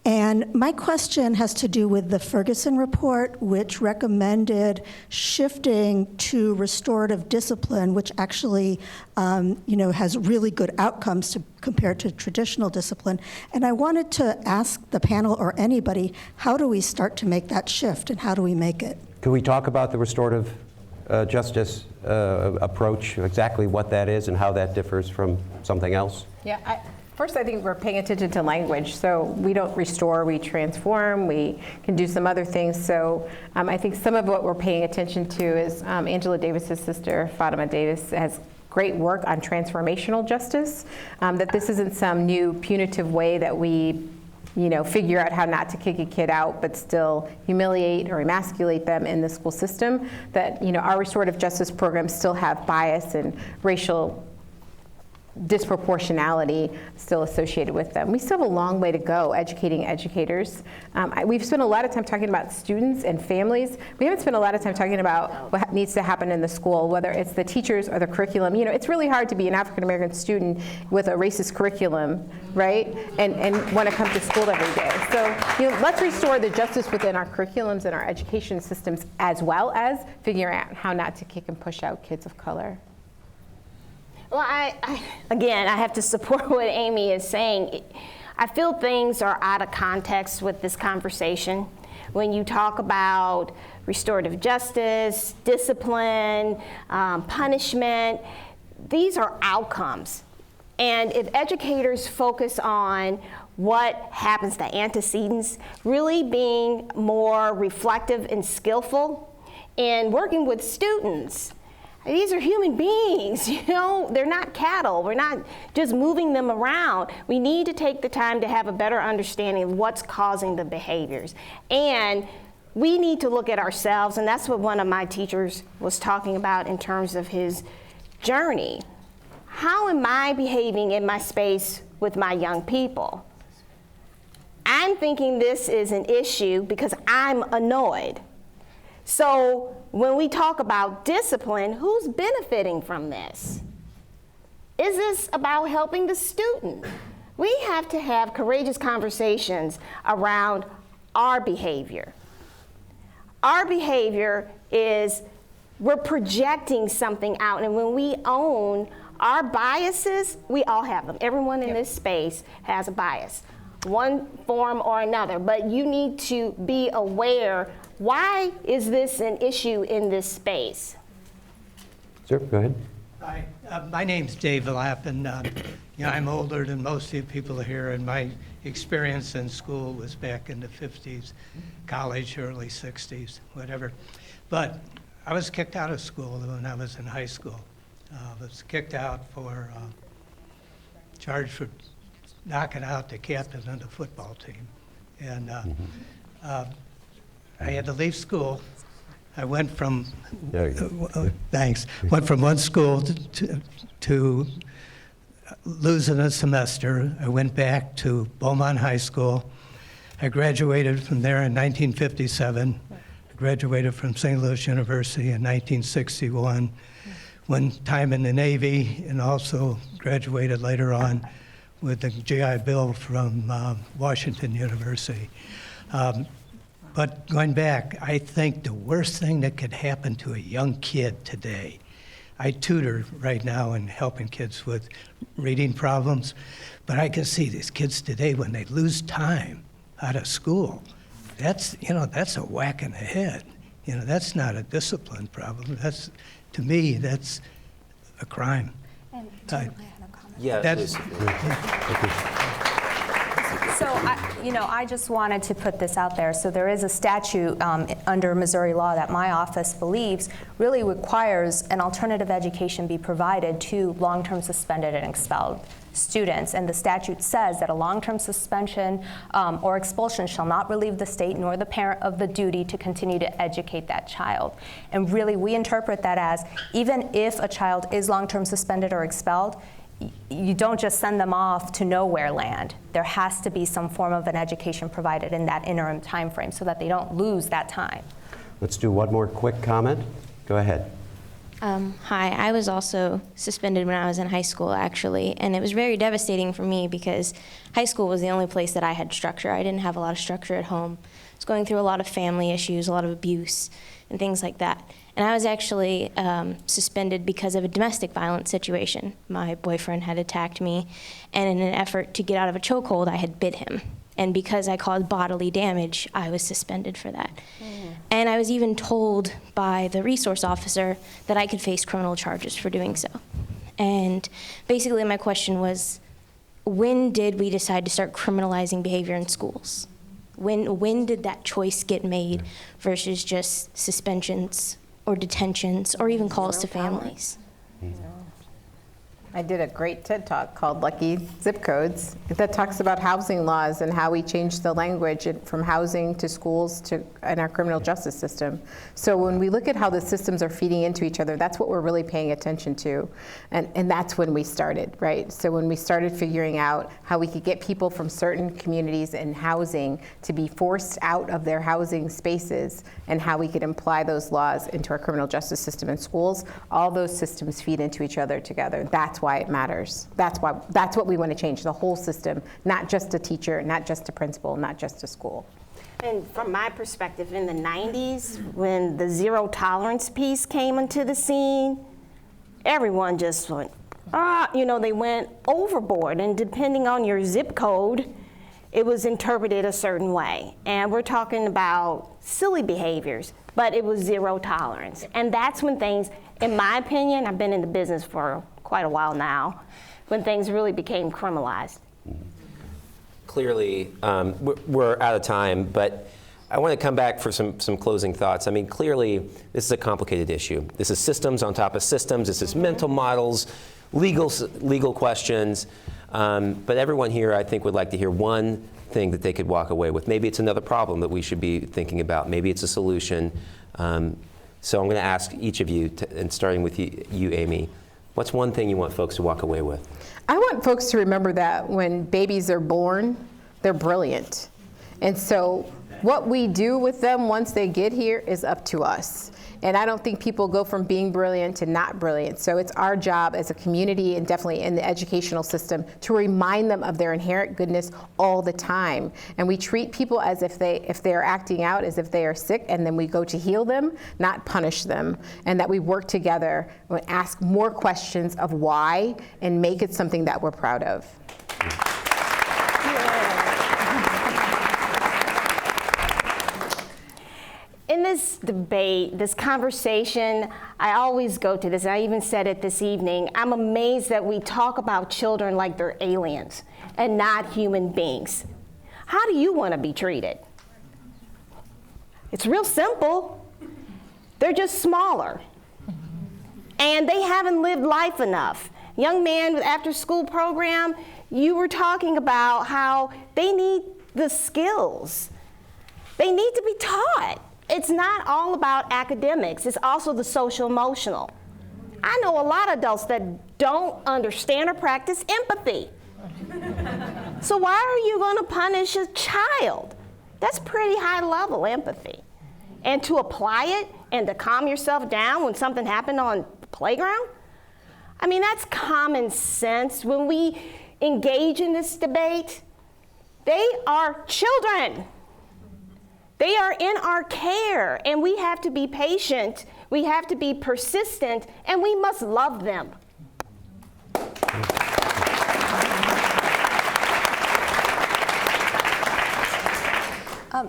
And my question has to do with the Ferguson report, which recommended shifting to restorative discipline, which actually has really good outcomes compared to traditional discipline. And I wanted to ask the panel or anybody, how do we start to make that shift, and how do we make it? Can we talk about the restorative justice approach, exactly what that is and how that differs from something else? Yeah. First, I think we're paying attention to language. So we don't restore, we transform, we can do some other things. So I think some of what we're paying attention to is Angela Davis's sister, Fatima Davis, has great work on transformational justice, that this isn't some new punitive way that we figure out how not to kick a kid out, but still humiliate or emasculate them in the school system, that our restorative justice programs still have bias and racial disproportionality still associated with them. We still have a long way to go educating educators. We've spent a lot of time talking about students and families. We haven't spent a lot of time talking about what needs to happen in the school, whether it's the teachers or the curriculum. It's really hard to be an African American student with a racist curriculum, right? And want to come to school every day. So let's restore the justice within our curriculums and our education systems, as well as figuring out how not to kick and push out kids of color. Well, again, I have to support what Amy is saying. I feel things are out of context with this conversation. When you talk about restorative justice, discipline, punishment, these are outcomes. And if educators focus on what happens, the antecedents, really being more reflective and skillful, and working with students, these are human beings, they're not cattle. We're not just moving them around. We need to take the time to have a better understanding of what's causing the behaviors. And we need to look at ourselves, and that's what one of my teachers was talking about in terms of his journey. How am I behaving in my space with my young people? I'm thinking this is an issue because I'm annoyed. So when we talk about discipline, who's benefiting from this? Is this about helping the student? We have to have courageous conversations around our behavior. Our behavior is, we're projecting something out, and when we own our biases, we all have them. Everyone in this space has a bias, one form or another, but you need to be aware, why is this an issue in this space? Sir, go ahead. Hi, my name's Dave Lapp, and I'm older than most of you people here, and my experience in school was back in the 50s, college, early 60s, whatever. But I was kicked out of school when I was in high school. I was kicked out for, charged for knocking out the captain of the football team. And I had to leave school. I went from, went from one school to losing a semester. I went back to Beaumont High School. I graduated from there in 1957, graduated from St. Louis University in 1961, one time in the Navy, and also graduated later on with the GI Bill from Washington University. But going back, I think the worst thing that could happen to a young kid today, I tutor right now and helping kids with reading problems, but I can see these kids today when they lose time out of school, that's a whack in the head. That's not a discipline problem. That's, to me, that's a crime. Yeah, So, I just wanted to put this out there. So there is a statute under Missouri law that my office believes really requires an alternative education be provided to long-term suspended and expelled students. And the statute says that a long-term suspension or expulsion shall not relieve the state nor the parent of the duty to continue to educate that child. And really, we interpret that as even if a child is long-term suspended or expelled, you don't just send them off to nowhere land. There has to be some form of an education provided in that interim time frame so that they don't lose that time. Let's do one more quick comment. Go ahead. Hi, I was also suspended when I was in high school, actually, and it was very devastating for me because high school was the only place that I had structure. I didn't have a lot of structure at home. I was going through a lot of family issues, a lot of abuse, and things like that. And I was actually suspended because of a domestic violence situation. My boyfriend had attacked me, and in an effort to get out of a chokehold, I had bit him. And because I caused bodily damage, I was suspended for that. And I was even told by the resource officer that I could face criminal charges for doing so. And basically my question was, when did we decide to start criminalizing behavior in schools? When did that choice get made versus just suspensions or detentions or even calls to families? I did a great TED Talk called Lucky Zip Codes that talks about housing laws and how we changed the language from housing to schools to in our criminal justice system. So when we look at how the systems are feeding into each other, that's what we're really paying attention to. And that's when we started, right? So when we started figuring out how we could get people from certain communities and housing to be forced out of their housing spaces and how we could apply those laws into our criminal justice system and schools, all those systems feed into each other together. That's why it matters. That's what we want to change, the whole system, not just a teacher, not just a principal, not just a school. And from my perspective, in the 90s, when the zero tolerance piece came into the scene, everyone just went, they went overboard. And depending on your zip code, it was interpreted a certain way. And we're talking about silly behaviors, but it was zero tolerance. And that's when things, in my opinion, I've been in the business for quite a while now, when things really became criminalized. Clearly, we're out of time, but I want to come back for some closing thoughts. I mean, clearly, this is a complicated issue. This is systems on top of systems. This is mental models, legal questions. But everyone here, I think, would like to hear one thing that they could walk away with. Maybe it's another problem that we should be thinking about. Maybe it's a solution. So I'm going to ask each of you, and starting with you, Amy, what's one thing you want folks to walk away with? I want folks to remember that when babies are born, they're brilliant. And so what we do with them once they get here is up to us. And I don't think people go from being brilliant to not brilliant. So it's our job as a community and definitely in the educational system to remind them of their inherent goodness all the time. And we treat people as if they're acting out as if they are sick, and then we go to heal them, not punish them. And that we work together and ask more questions of why and make it something that we're proud of. In this debate, this conversation, I always go to this, and I even said it this evening, I'm amazed that we talk about children like they're aliens and not human beings. How do you want to be treated? It's real simple. They're just smaller. And they haven't lived life enough. Young man with after-school program, you were talking about how they need the skills. They need to be taught. It's not all about academics. It's also the social emotional. I know a lot of adults that don't understand or practice empathy. So why are you going to punish a child? That's pretty high level empathy. and to apply it and to calm yourself down when something happened on the playground? I mean, that's common sense. When we engage in this debate, they are children. They are in our care, and we have to be patient, we have to be persistent, and we must love them.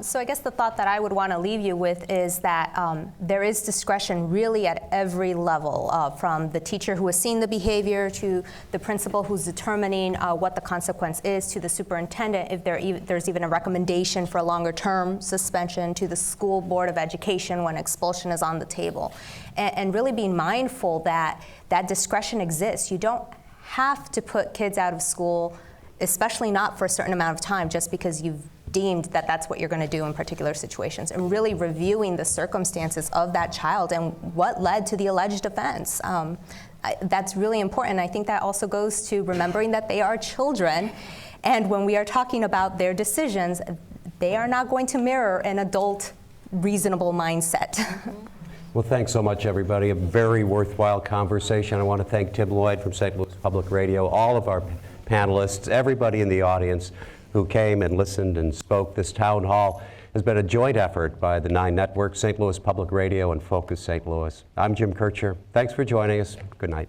So I guess the thought that I would want to leave you with is that there is discretion really at every level, from the teacher who has seen the behavior to the principal who's determining what the consequence is, to the superintendent if there's even a recommendation for a longer term suspension, to the school board of education when expulsion is on the table. And really being mindful that that discretion exists. You don't have to put kids out of school, especially not for a certain amount of time, just because you've deemed that that's what you're going to do in particular situations, and really reviewing the circumstances of that child and what led to the alleged offense. That's really important. I think that also goes to remembering that they are children, and when we are talking about their decisions, they are not going to mirror an adult, reasonable mindset. Well, thanks so much, everybody. A very worthwhile conversation. I want to thank Tim Lloyd from St. Louis Public Radio, all of our panelists, everybody in the audience who came and listened and spoke. This town hall has been a joint effort by the 9 networks, St. Louis Public Radio and Focus St. Louis. I'm Jim Kircher. Thanks for joining us. Good night.